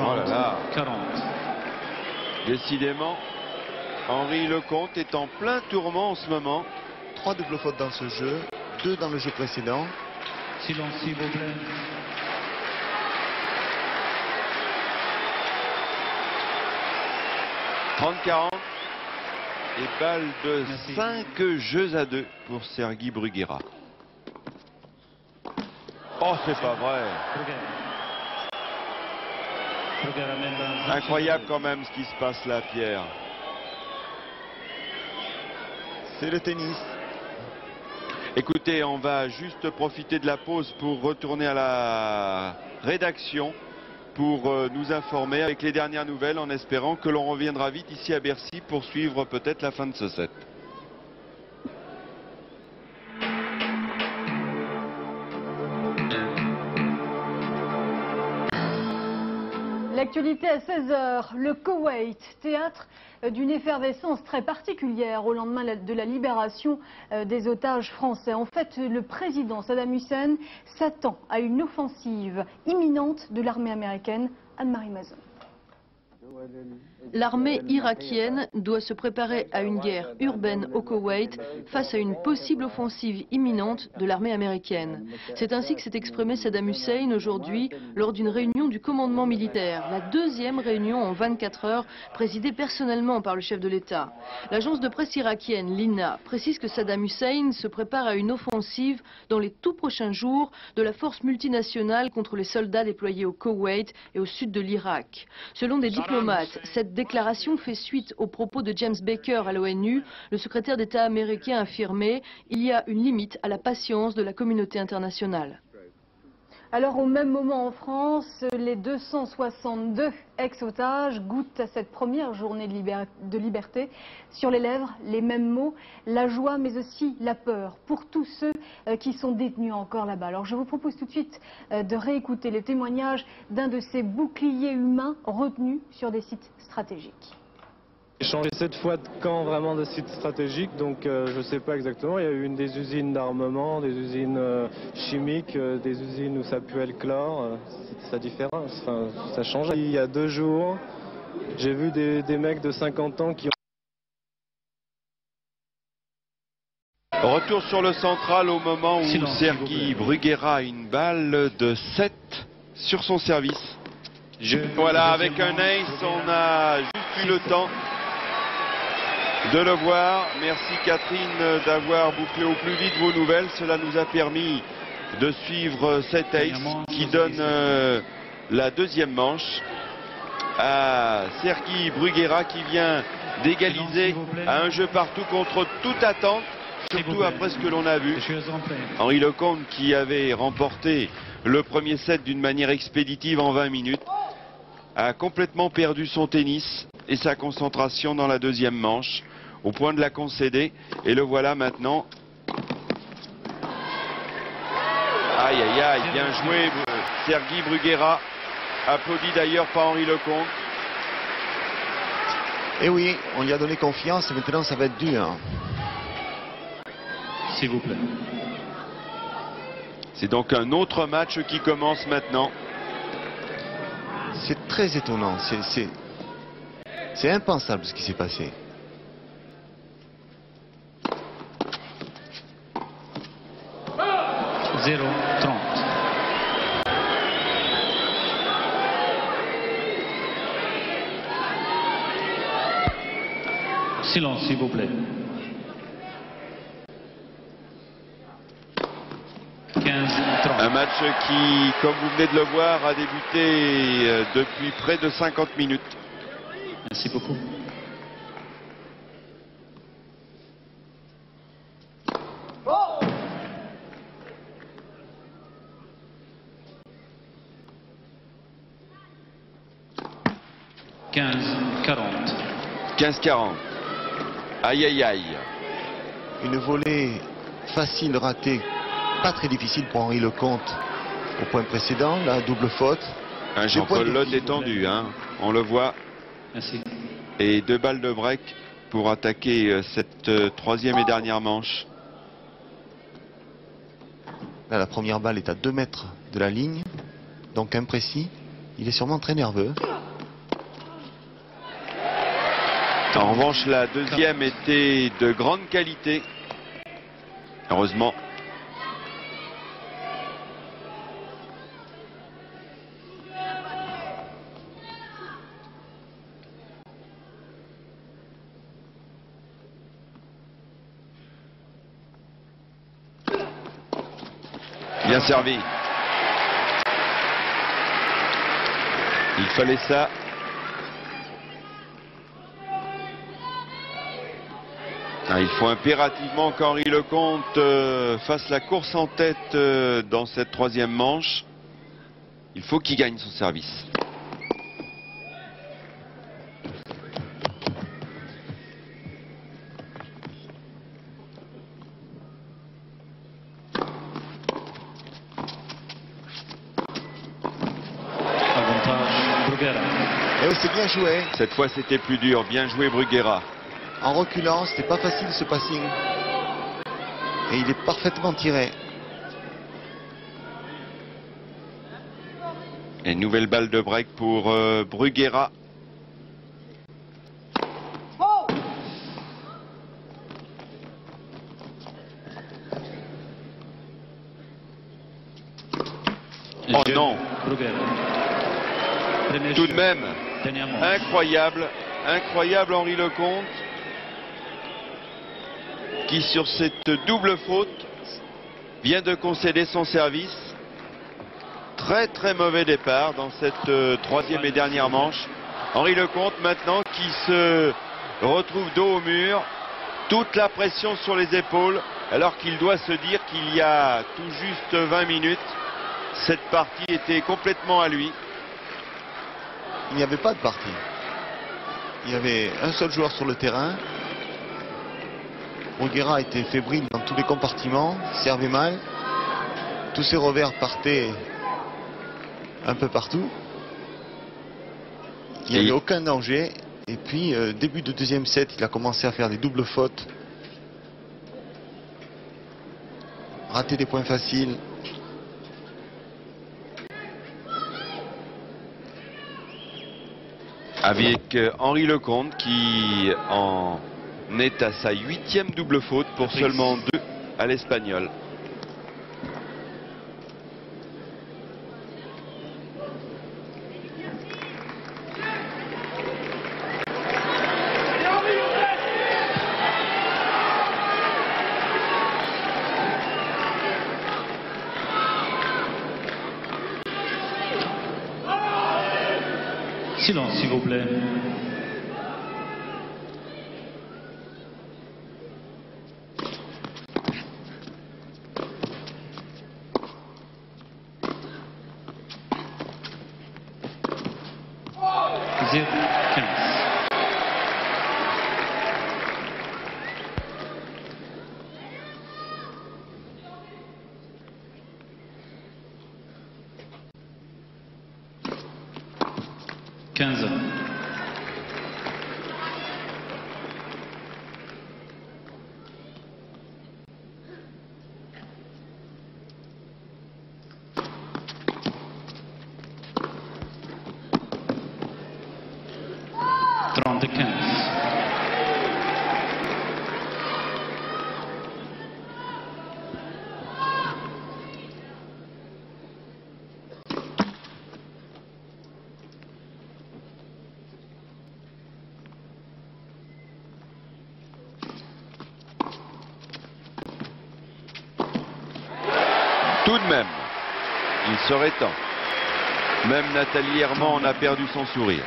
Oh là là. 40. Décidément, Henri Lecomte est en plein tourment en ce moment. 3 doubles fautes dans ce jeu, 2 dans le jeu précédent. Silence s'il vous plaît. 30-40. Et balle de 5 jeux à 2 pour Sergi Bruguera. Oh, c'est pas vrai. Incroyable quand même ce qui se passe là, Pierre. C'est le tennis. Écoutez, on va juste profiter de la pause pour retourner à la rédaction pour nous informer avec les dernières nouvelles en espérant que l'on reviendra vite ici à Bercy pour suivre peut-être la fin de ce set. L'actualité à 16 h, le Koweït, théâtre d'une effervescence très particulière au lendemain de la libération des otages français. En fait, le président Saddam Hussein s'attend à une offensive imminente de l'armée américaine. Anne-Marie Mazon. L'armée irakienne doit se préparer à une guerre urbaine au Koweït face à une possible offensive imminente de l'armée américaine. C'est ainsi que s'est exprimé Saddam Hussein aujourd'hui lors d'une réunion du commandement militaire, la deuxième réunion en 24 heures présidée personnellement par le chef de l'État. L'agence de presse irakienne, l'INA, précise que Saddam Hussein se prépare à une offensive dans les tout prochains jours de la force multinationale contre les soldats déployés au Koweït et au sud de l'Irak. Selon des diplomates, cette déclaration fait suite aux propos de James Baker à l'ONU. Le secrétaire d'État américain a affirmé qu'il y a une limite à la patience de la communauté internationale. Alors au même moment en France, les 262 ex-otages goûtent à cette première journée de liberté. Sur les lèvres, les mêmes mots, la joie mais aussi la peur pour tous ceux qui sont détenus encore là-bas. Alors je vous propose tout de suite de réécouter les témoignages d'un de ces boucliers humains retenus sur des sites stratégiques. J'ai changé 7 fois de camp, vraiment de site stratégique, donc je ne sais pas exactement. Il y a eu des usines d'armement, des usines chimiques, des usines où ça puait le chlore. Ça diffère, enfin, ça change. Il y a 2 jours, j'ai vu des mecs de 50 ans qui ont... Retour sur le central au moment où Sergi Bruguera a une balle de 7 sur son service. Voilà, avec un ace, on a juste eu le temps de le voir. Merci Catherine d'avoir bouclé au plus vite vos nouvelles. Cela nous a permis de suivre cet ace qui donne la deuxième manche à Sergi Bruguera qui vient d'égaliser à un jeu partout contre toute attente, surtout après ce que l'on a vu. Henri Lecomte qui avait remporté le premier set d'une manière expéditive en 20 minutes a complètement perdu son tennis et sa concentration dans la deuxième manche, au point de la concéder. Et le voilà maintenant. Aïe, aïe, aïe, bien joué, Sergi Bruguera. Applaudi d'ailleurs par Henri Lecomte. Et oui, on lui a donné confiance et maintenant ça va être dur. S'il vous plaît. C'est donc un autre match qui commence maintenant. C'est très étonnant, c'est impensable ce qui s'est passé. Zéro 30. Silence, s'il vous plaît. 15-30. Un match qui, comme vous venez de le voir, a débuté depuis près de 50 minutes. Merci beaucoup. « 15-40. 15-40. Aïe, aïe, aïe. Une volée facile ratée, pas très difficile pour Henri Lecomte au point précédent, la double faute. Un Jean-Paul Lotte est tendu, hein, on le voit. Merci. Et 2 balles de break pour attaquer cette troisième et dernière manche. Là, la première balle est à 2 mètres de la ligne, donc imprécis. Il est sûrement très nerveux. En revanche, la deuxième était de grande qualité. Heureusement. Bien servi. Il fallait ça. Il faut impérativement qu'Henri Lecomte fasse la course en tête dans cette troisième manche. Il faut qu'il gagne son service. Et c'est bien joué. Cette fois c'était plus dur. Bien joué Bruguera. En reculant, c'était pas facile ce passing. Et il est parfaitement tiré. Et nouvelle balle de break pour Bruguera. Oh non. Tout de même, incroyable, incroyable Henri Lecomte, qui sur cette double faute vient de concéder son service. Très très mauvais départ dans cette troisième et dernière manche. Henri Lecomte maintenant qui se retrouve dos au mur, toute la pression sur les épaules, alors qu'il doit se dire qu'il y a tout juste 20 minutes, cette partie était complètement à lui. Il n'y avait pas de partie. Il y avait un seul joueur sur le terrain. Bruguera était fébrile dans tous les compartiments, servait mal. Tous ses revers partaient un peu partout. Il n'y avait aucun danger. Et puis, début de deuxième set, il a commencé à faire des doubles fautes. Rater des points faciles. Avec Henri Lecomte qui en est à sa 8e double faute pour seulement 2 à l'Espagnol. Silence, s'il vous plaît. Zéro, 15. Tout de même, il serait temps. Même Nathalie Herman en a perdu son sourire.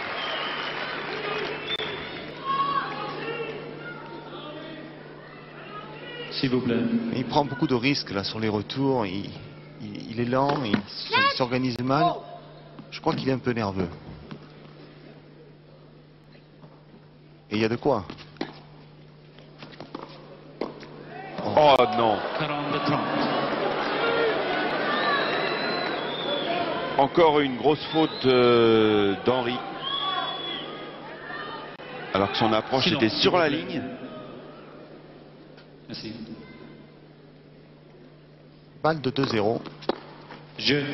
S'il vous plaît. Il prend beaucoup de risques là sur les retours. Il est lent, il s'organise mal. Je crois qu'il est un peu nerveux. Et il y a de quoi. Oh non. 42-30. Encore une grosse faute d'Henri. Alors que son approche était sur la ligne. Merci. Balle de 2-0. Jeu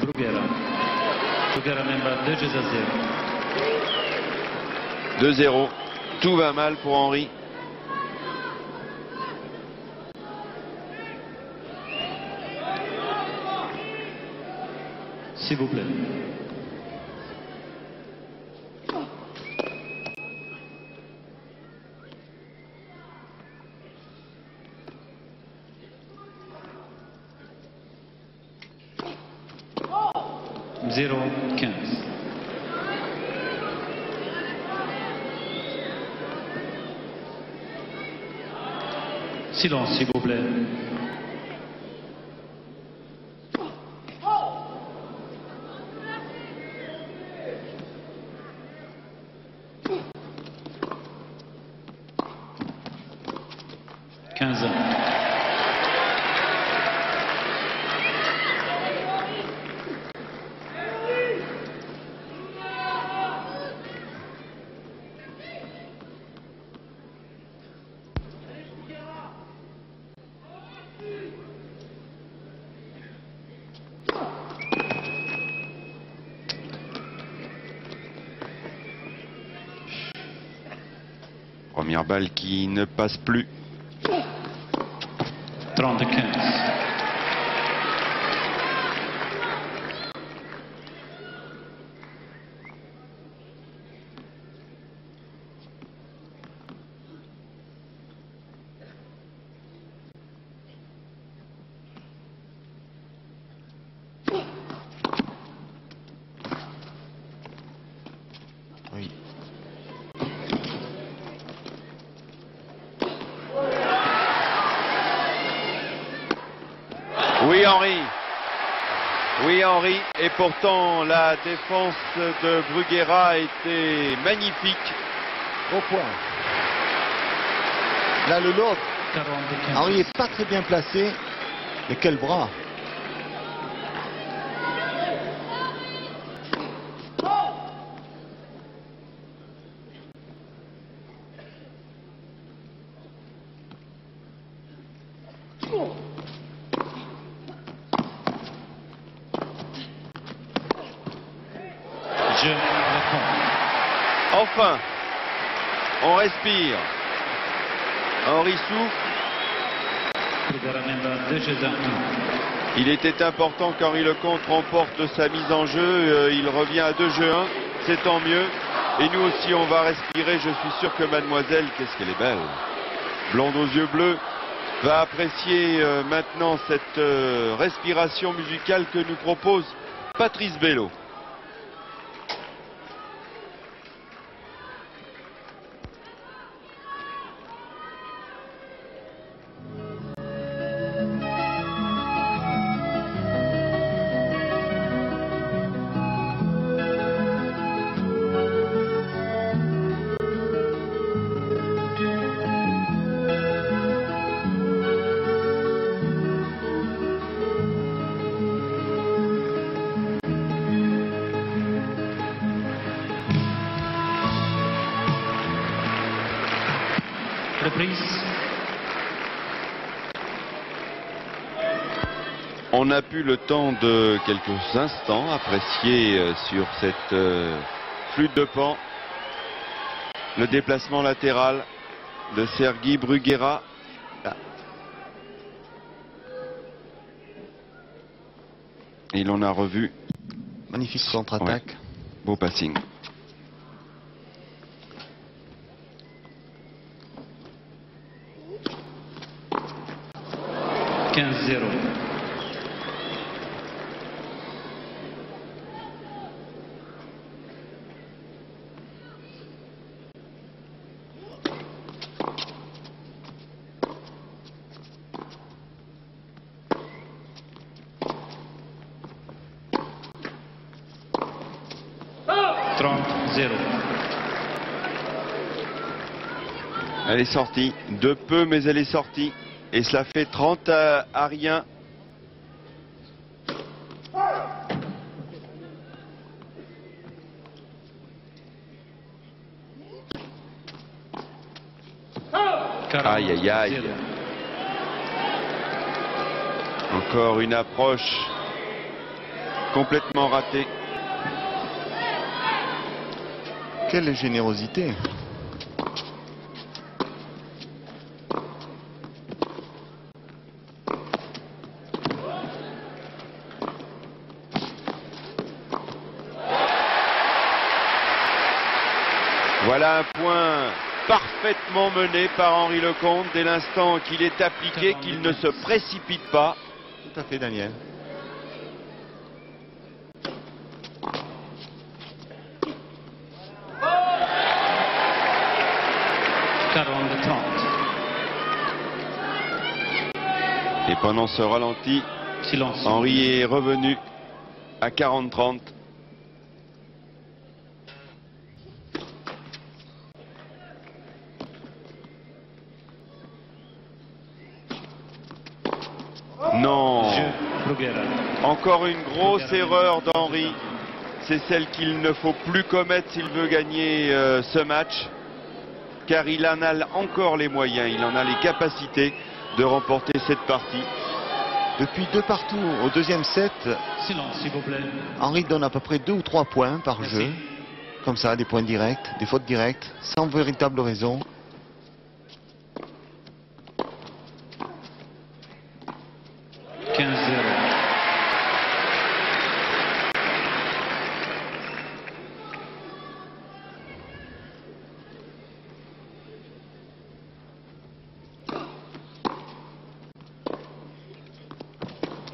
Bruguera. Bruguera mène 2-0. 2-0. Tout va mal pour Henri. S'il vous plaît. 0-15. Silence, s'il vous plaît. Première balle qui ne passe plus. 30-15. Oui. Oui, Henri. Oui, Henri. Et pourtant, la défense de Bruguera a été magnifique. Au point. Là, le lob. Henri n'est pas très bien placé. Mais quel bras. Enfin, on respire. Henri souffle. Il était important qu'Henri Lecomte remporte sa mise en jeu. Il revient à 2-1. C'est tant mieux. Et nous aussi, on va respirer. Je suis sûr que mademoiselle, qu'est-ce qu'elle est belle. Blonde aux yeux bleus, va apprécier maintenant cette respiration musicale que nous propose Patrice Bello. On a pu le temps de quelques instants apprécier sur cette flûte de Pan le déplacement latéral de Sergi Bruguera. Et l'on a revu. Magnifique contre-attaque. Ouais. Beau passing. Elle est sortie, de peu mais elle est sortie. Et cela fait 30 à rien. Aïe aïe aïe. Encore une approche complètement ratée. Quelle générosité. Voilà un point parfaitement mené par Henri Lecomte dès l'instant qu'il est appliqué, qu'il ne se précipite pas. Tout à fait, Daniel. pendant ce ralenti, Silence. Henry est revenu à 40-30. Non. Encore une grosse erreur d'Henry. C'est celle qu'il ne faut plus commettre s'il veut gagner ce match. Car il en a encore les moyens, il en a les capacités de remporter cette partie. Depuis 2 partout au deuxième set, Silence, s'il vous plaît. Henry donne à peu près 2 ou 3 points par Merci. jeu. Comme ça, des points directs, des fautes directes, sans véritable raison.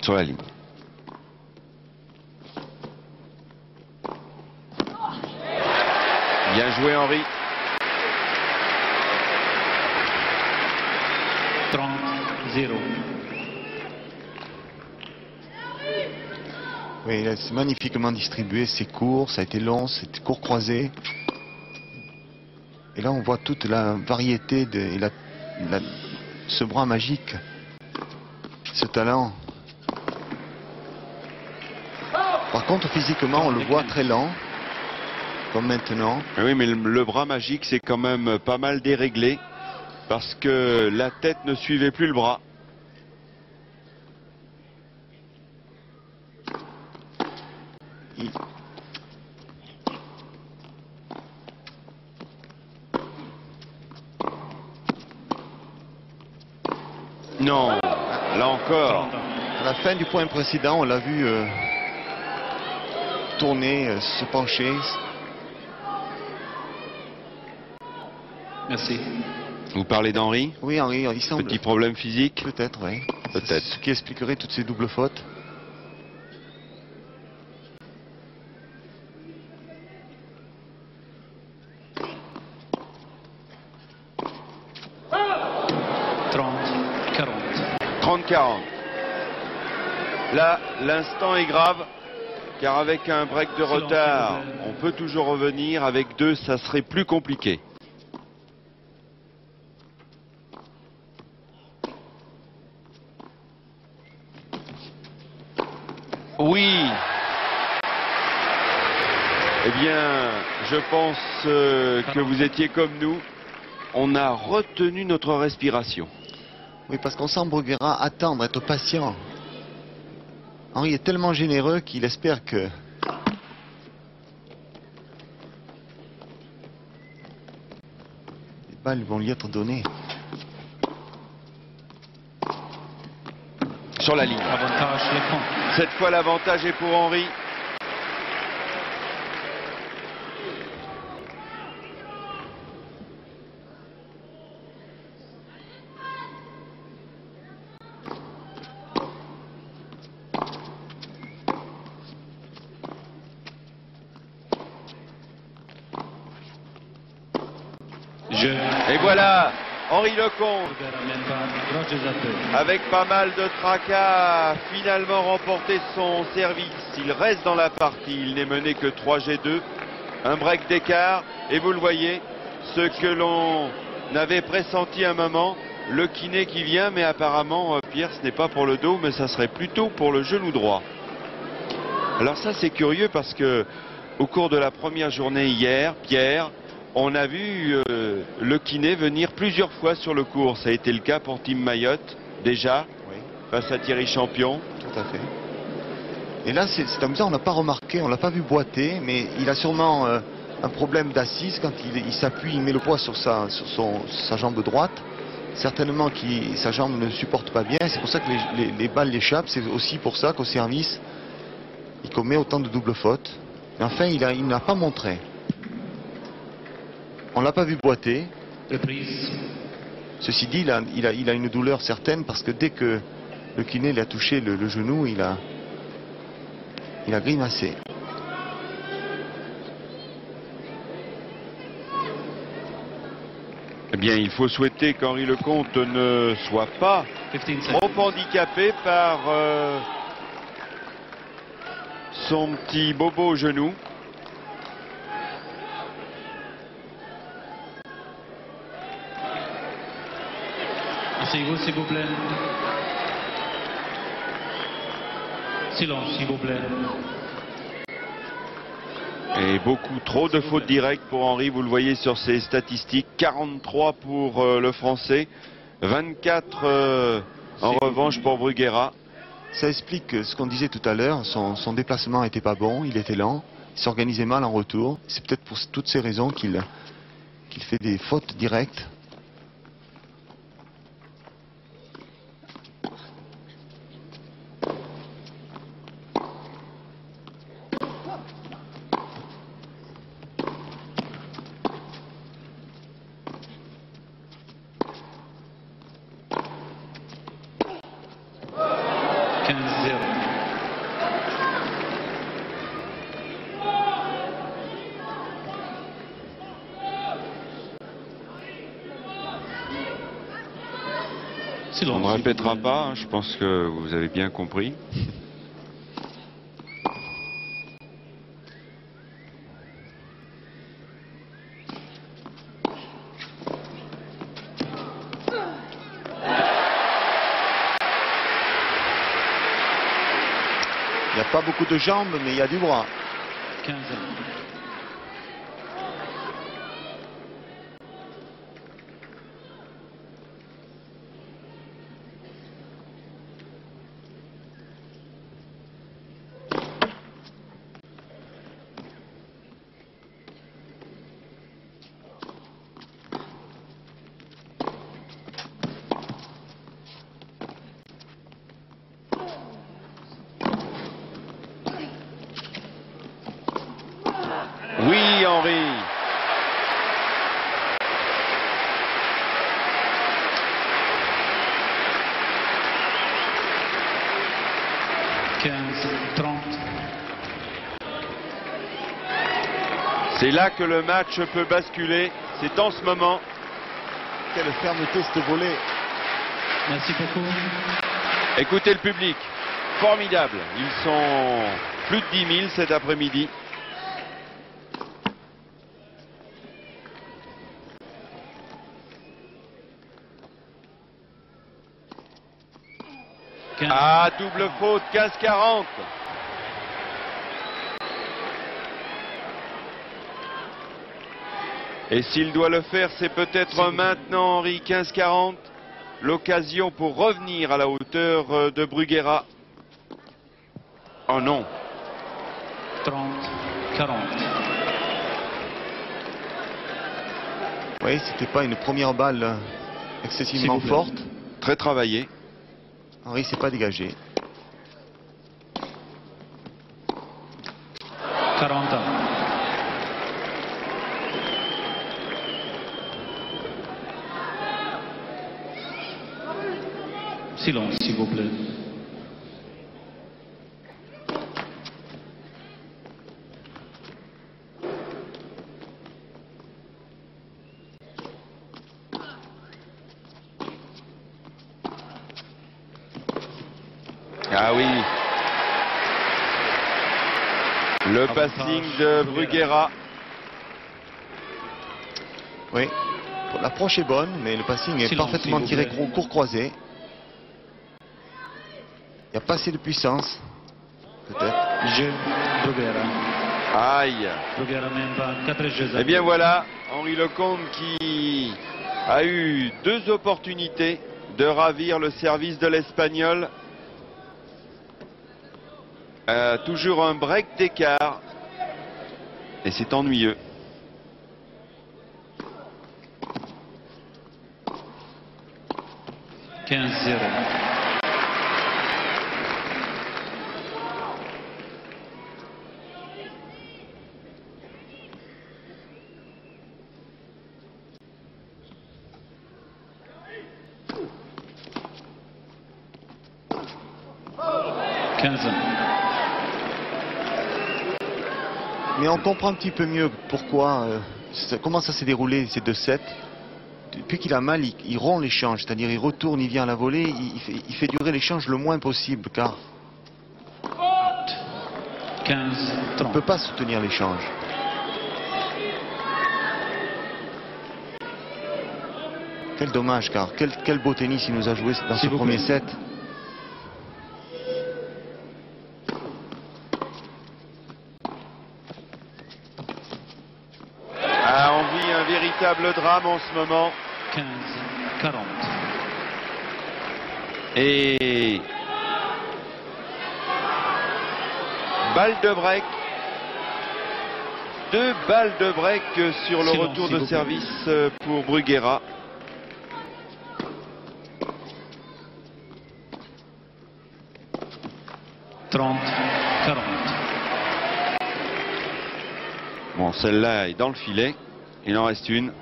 Sur la ligne. Bien joué Henry. 30-0. Oui, c'est magnifiquement distribué, c'est court, ça a été long, c'est court croisé. Et là, on voit toute la variété de ce bras magique, ce talent. Par contre, physiquement, on le voit très lent, comme maintenant. Oui, mais le bras magique, c'est quand même pas mal déréglé, parce que la tête ne suivait plus le bras. Non, là encore. À la fin du point précédent, on l'a vu tourner, se pencher. Merci. Vous parlez d'Henry? Oui, Henry, il semble... Petit problème physique? Peut-être, oui. Peut-être. Ce qui expliquerait toutes ces doubles fautes. Là, l'instant est grave, car avec un break de retard, on peut toujours revenir. Avec 2, ça serait plus compliqué. Oui. Eh bien, je pense que vous étiez comme nous. On a retenu notre respiration. Oui, parce qu'on sent Bruguera attendre, être patient. Henry est tellement généreux qu'il espère que... les balles vont lui être données. Sur la ligne. Cette fois, l'avantage est pour Henry. Et voilà, Henry Lecomte, avec pas mal de tracas, a finalement remporté son service. Il reste dans la partie, il n'est mené que 3G2, un break d'écart. Et vous le voyez, ce que l'on avait pressenti un moment, le kiné qui vient, mais apparemment, Pierre, ce n'est pas pour le dos, mais ça serait plutôt pour le genou droit. Alors ça, c'est curieux parce que au cours de la première journée hier, Pierre, on a vu le kiné venir plusieurs fois sur le court. Ça a été le cas pour Tim Mayotte, déjà, oui, face à Thierry Champion. Tout à fait. Et là, c'est amusant, on n'a pas remarqué, on l'a pas vu boiter, mais il a sûrement un problème d'assise quand il s'appuie, il met le poids sur sa jambe droite. Certainement que sa jambe ne supporte pas bien, c'est pour ça que les balles l'échappent. C'est aussi pour ça qu'au service, il commet autant de doubles fautes. Mais enfin, il n'a pas montré. On l'a pas vu boiter. Ceci dit, il a une douleur certaine parce que dès que le kiné lui a touché le genou, il a grimacé. Eh bien, il faut souhaiter qu'Henri Lecomte ne soit pas trop handicapé par son petit bobo au genou. Asseyez-vous, s'il vous plaît. Silence, s'il vous plaît. Et beaucoup trop de fautes directes pour Henri, vous le voyez sur ses statistiques. 43 pour le Français, 24 en revanche pour Bruguera. Ça explique ce qu'on disait tout à l'heure, son déplacement n'était pas bon, il était lent, il s'organisait mal en retour. C'est peut-être pour toutes ces raisons qu'il fait des fautes directes. On ne répétera pas, hein, je pense que vous avez bien compris. Il n'y a pas beaucoup de jambes, mais il y a du bras. 15. Oui, Henri. C'est là que le match peut basculer. C'est en ce moment. Quelle fermeté ce volet. Merci beaucoup. Écoutez le public. Formidable. Ils sont plus de 10 000 cet après-midi. Ah, double faute, 15-40. Et s'il doit le faire, c'est peut-être maintenant, Henri. 15-40. L'occasion pour revenir à la hauteur de Bruguera. Oh non. 30-40. Oui, c'était pas une première balle excessivement forte. Très travaillé. Henri s'est pas dégagé. 40 ans. Silence, s'il vous plaît. Ah oui. Le passing de Bruguera. Oui. L'approche est bonne, mais le passing est parfaitement tiré court croisé. Il n'y a pas assez de puissance. Peut-être. Aïe. Eh bien voilà, Henri Lecomte qui a eu 2 opportunités de ravir le service de l'Espagnol. Toujours un break d'écart. Et c'est ennuyeux. « 15-0. Mais on comprend un petit peu mieux pourquoi, comment ça s'est déroulé ces 2 sets. depuis qu'il a mal, il rompt l'échange, c'est-à-dire il retourne, il vient à la volée, il fait durer l'échange le moins possible, car 15, on ne peut pas soutenir l'échange. Quel dommage, car quel beau tennis il nous a joué dans ce premier set. On vit un véritable drame en ce moment. 15, 40. Et balle de break. 2 balles de break sur le retour de service pour Bruguera. Bon, celle-là est dans le filet. Il en reste une.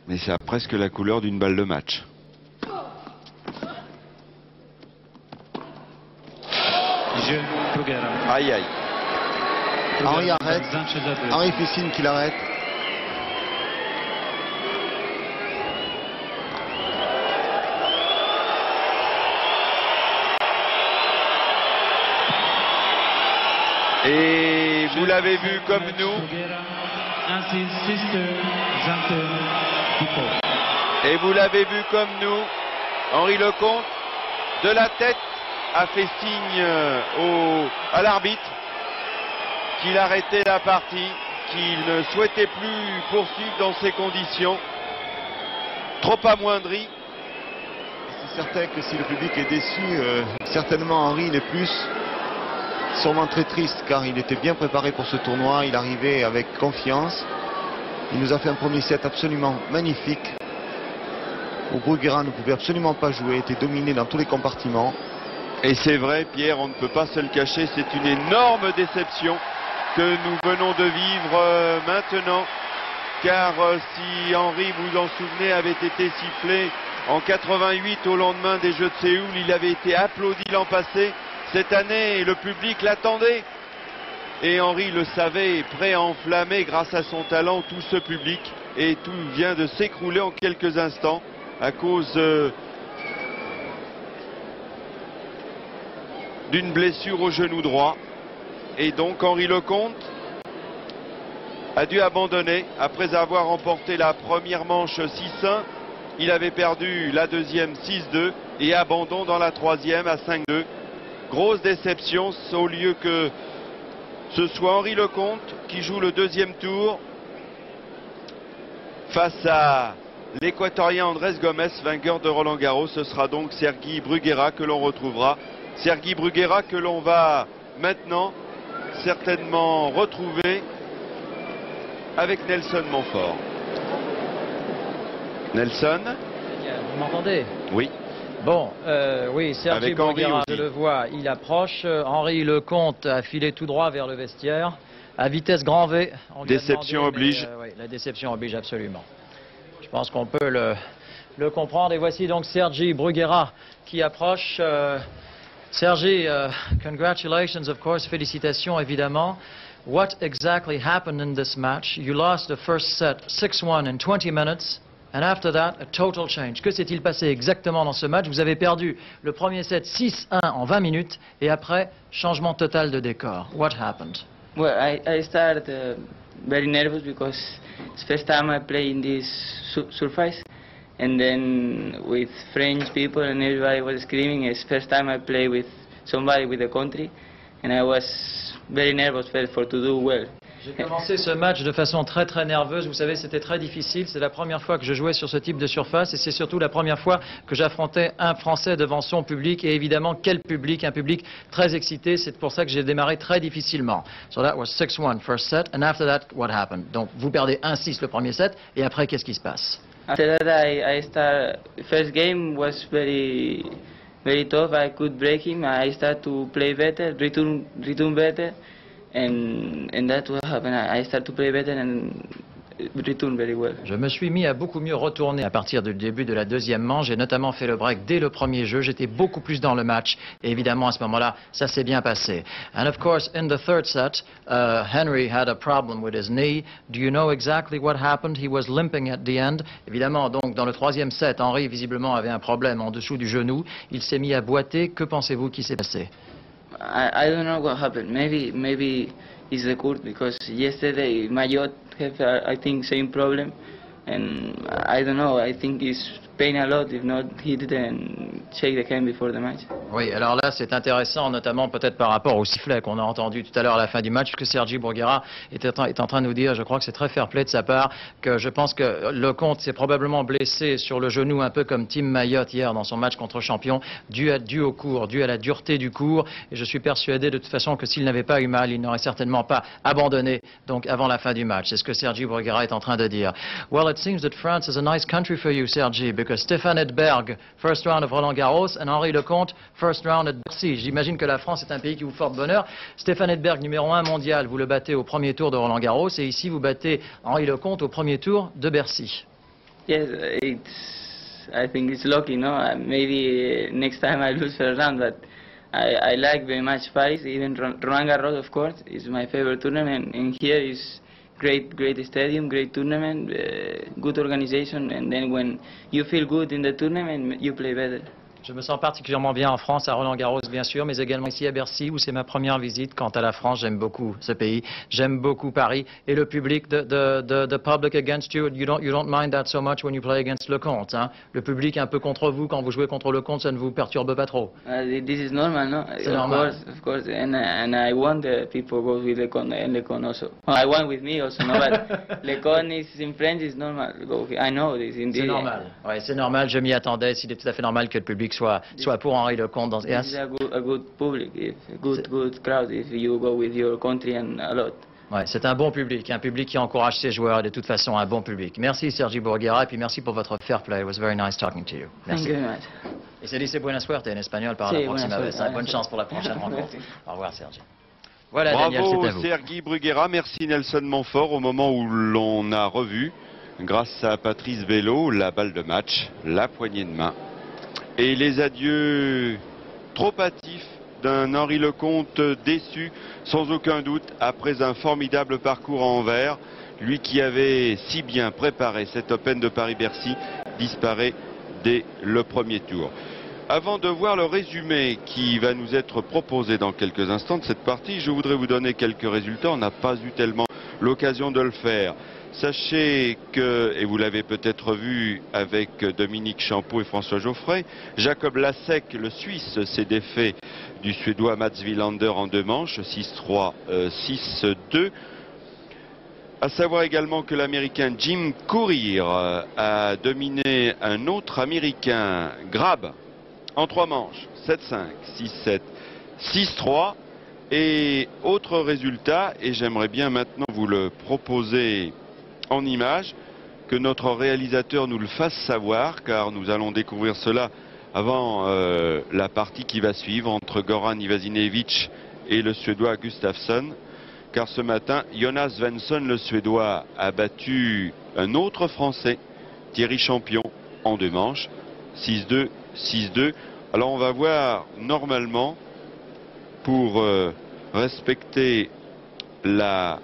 Mais ça a presque la couleur d'une balle de match. Aïe aïe. Henri arrête. Henri fait signe qu'il arrête. Et vous l'avez vu comme nous. Et vous l'avez vu comme nous. Henri Lecomte, de la tête, a fait signe à l'arbitre qu'il arrêtait la partie, qu'il ne souhaitait plus poursuivre dans ces conditions. Trop amoindri. C'est certain que si le public est déçu, certainement Henri l'est plus. Sûrement très triste, car il était bien préparé pour ce tournoi, il arrivait avec confiance. Il nous a fait un premier set absolument magnifique, où Bruguera ne pouvait absolument pas jouer, était dominé dans tous les compartiments. Et c'est vrai, Pierre, on ne peut pas se le cacher, c'est une énorme déception que nous venons de vivre maintenant. Car si Henri, vous en souvenez, avait été sifflé en 88 au lendemain des Jeux de Séoul, il avait été applaudi l'an passé. Cette année, le public l'attendait. Et Henri le savait, prêt à enflammer grâce à son talent tout ce public. Et tout vient de s'écrouler en quelques instants à cause d'une blessure au genou droit. Et donc Henri Lecomte a dû abandonner après avoir remporté la première manche 6-1. Il avait perdu la deuxième 6-2 et abandon dans la troisième à 5-2. Grosse déception, au lieu que ce soit Henri Lecomte qui joue le deuxième tour face à l'Équatorien Andrés Gómez, vainqueur de Roland Garros. Ce sera donc Sergi Bruguera que l'on retrouvera. Sergi Bruguera que l'on va maintenant certainement retrouver avec Nelson Montfort. Nelson? Vous m'entendez? Oui. Bon, oui, Sergi Bruguera, je le vois, il approche. Henri Lecomte a filé tout droit vers le vestiaire, à vitesse grand V. Déception oblige. Oui, la déception oblige absolument. Je pense qu'on peut le comprendre. Et voici donc Sergi Bruguera qui approche. Sergi, congratulations, of course, félicitations évidemment. What exactly happened in this match? You lost the first set 6-1 in 20 minutes. And after that, a total change. Que s'est-il passé exactement dans ce match? Vous avez perdu le premier set 6-1 en 20 minutes et après, changement total de décor. What happened? Well, I started very nervous because it's the first time I play in this surface. And then with French people and everybody was screaming, it's the first time I play with somebody with the country. And I was very nervous for to do well. J'ai commencé ce match de façon très nerveuse. Vous savez, c'était très difficile. C'est la première fois que je jouais sur ce type de surface et c'est surtout la première fois que j'affrontais un Français devant son public. Et évidemment, quel public? Un public très excité. C'est pour ça que j'ai démarré très difficilement. So that was 6-1 first set. And after that, what happened? Donc, vous perdez 1-6 le premier set. Et après, qu'est-ce qui se passe? After that, I start. First game was very tough. I could break him. I start to play better, return better. And that's what happened. I started to play better, and return very well. Je me suis mis à beaucoup mieux retourner à partir du début de la deuxième manche. J'ai notamment fait le break dès le premier jeu. J'étais beaucoup plus dans le match. Et évidemment, à ce moment-là, ça s'est bien passé. And of course, in the third set, Henry had a problem with his knee. Do you know exactly what happened? He was limping at the end. Évidemment, donc, dans le troisième set, Henry, visiblement, avait un problème en dessous du genou. Il s'est mis à boiter. Que pensez-vous qui s'est passé? I don't know what happened. Maybe it's the court, because yesterday Mayotte have I think same problem, and I don't know. I think it's pain a lot. If not, he didn't shake the can before the match. Oui, alors là c'est intéressant, notamment peut-être par rapport au sifflet qu'on a entendu tout à l'heure à la fin du match, puisque Sergi Bruguera est en train de nous dire, je crois que c'est très fair-play de sa part, que je pense que Lecomte s'est probablement blessé sur le genou, un peu comme Tim Mayotte hier dans son match contre Champion, dû au cours, dû à la dureté du cours, et je suis persuadé de toute façon que s'il n'avait pas eu mal, il n'aurait certainement pas abandonné donc avant la fin du match. C'est ce que Sergi Bruguera est en train de dire. Well, it seems that France is a nice country for you, Sergi, because Stéphane Edberg, first round of Roland Garros, and Henri Lecomte, first round at Bercy. J'imagine que la France est un pays qui vous porte bonheur. Stéphane Edberg, numéro 1 mondial, vous le battez au premier tour de Roland Garros, et ici vous battez Henri Lecomte au premier tour de Bercy. Yes, I think it's lucky, no? Maybe next time I lose first round, but I like very much Paris. Even Roland Garros, of course, is my favorite tournament, and here is great stadium, great tournament, good organization, and then when you feel good in the tournament, you play better. Je me sens particulièrement bien en France, à Roland-Garros bien sûr, mais également ici à Bercy où c'est ma première visite. Quant à la France, j'aime beaucoup ce pays, j'aime beaucoup Paris et le public, the public against you, you don't mind that so much when you play against Lecomte, hein? Le public un peu contre vous quand vous jouez contre Lecomte, ça ne vous perturbe pas trop? This is normal, no? C'est normal. Of course, and I want the people go with Lecomte and Lecomte also. Well, I want with me also, no, but Lecomte is in France is normal. I know this. C'est normal. Ouais, c'est normal. Je m'y attendais. Il est tout à fait normal que le public soit pour Henri Lecomte. This is a good public, good crowd if you go with your country and a lot. Ouais, c'est un bon public, un public qui encourage ses joueurs et de toute façon un bon public. Merci Sergi Bruguera et puis merci pour votre fair play. It was very nice talking to you. Merci. Thank you very much. Et se dice buena suerte en espagnol par la próxima vez. Bonne chance pour la prochaine rencontre. Au revoir Sergi. Voilà, bravo Daniel, c'est à vous. Sergi Bruguera, merci Nelson Montfort. Au moment où l'on a revu, grâce à Patrice Bello, la balle de match, la poignée de main. Et les adieux trop hâtifs d'un Henri Lecomte déçu, sans aucun doute, après un formidable parcours à Anvers. Lui qui avait si bien préparé cet Open de Paris-Bercy disparaît dès le premier tour. Avant de voir le résumé qui va nous être proposé dans quelques instants de cette partie, je voudrais vous donner quelques résultats. On n'a pas eu tellement l'occasion de le faire. Sachez que, et vous l'avez peut-être vu avec Dominique Champeau et François Geoffrey, Jacob Lasek, le Suisse, s'est défait du Suédois Mats Wilander en 2 manches, 6-3, 6-2. À savoir également que l'Américain Jim Courier a dominé un autre Américain, Grab, en 3 manches, 7-5, 6-7, 6-3. Et autre résultat, et j'aimerais bien maintenant vous le proposer en image, que notre réalisateur nous le fasse savoir, car nous allons découvrir cela avant la partie qui va suivre entre Goran Ivanisevic et le Suédois Gustafsson. Car ce matin, Jonas Svensson, le Suédois, a battu un autre Français, Thierry Champion, en 2 manches, 6-2, 6-2. Alors on va voir normalement, pour respecter la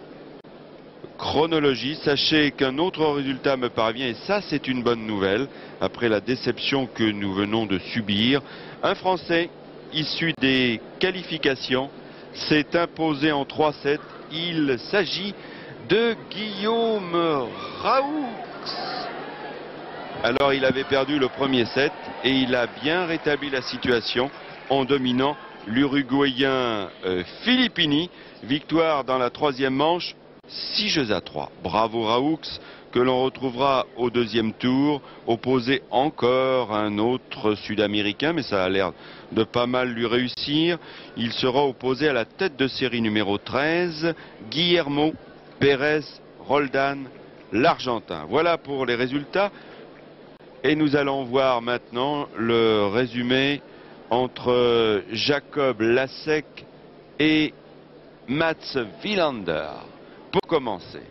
chronologie, sachez qu'un autre résultat me parvient, et ça c'est une bonne nouvelle, après la déception que nous venons de subir. Un Français issu des qualifications s'est imposé en 3-7. Il s'agit de Guillaume Raoux. Alors il avait perdu le premier set et il a bien rétabli la situation en dominant l'Uruguayen Filippini. Victoire dans la 3e manche, 6-3. Bravo Raoux, que l'on retrouvera au 2e tour, opposé encore à un autre Sud-Américain, mais ça a l'air de pas mal lui réussir. Il sera opposé à la tête de série numéro 13, Guillermo Pérez Roldan, l'Argentin. Voilà pour les résultats. Et nous allons voir maintenant le résumé entre Jacob Lasek et Mats Wilander. Pour commencer.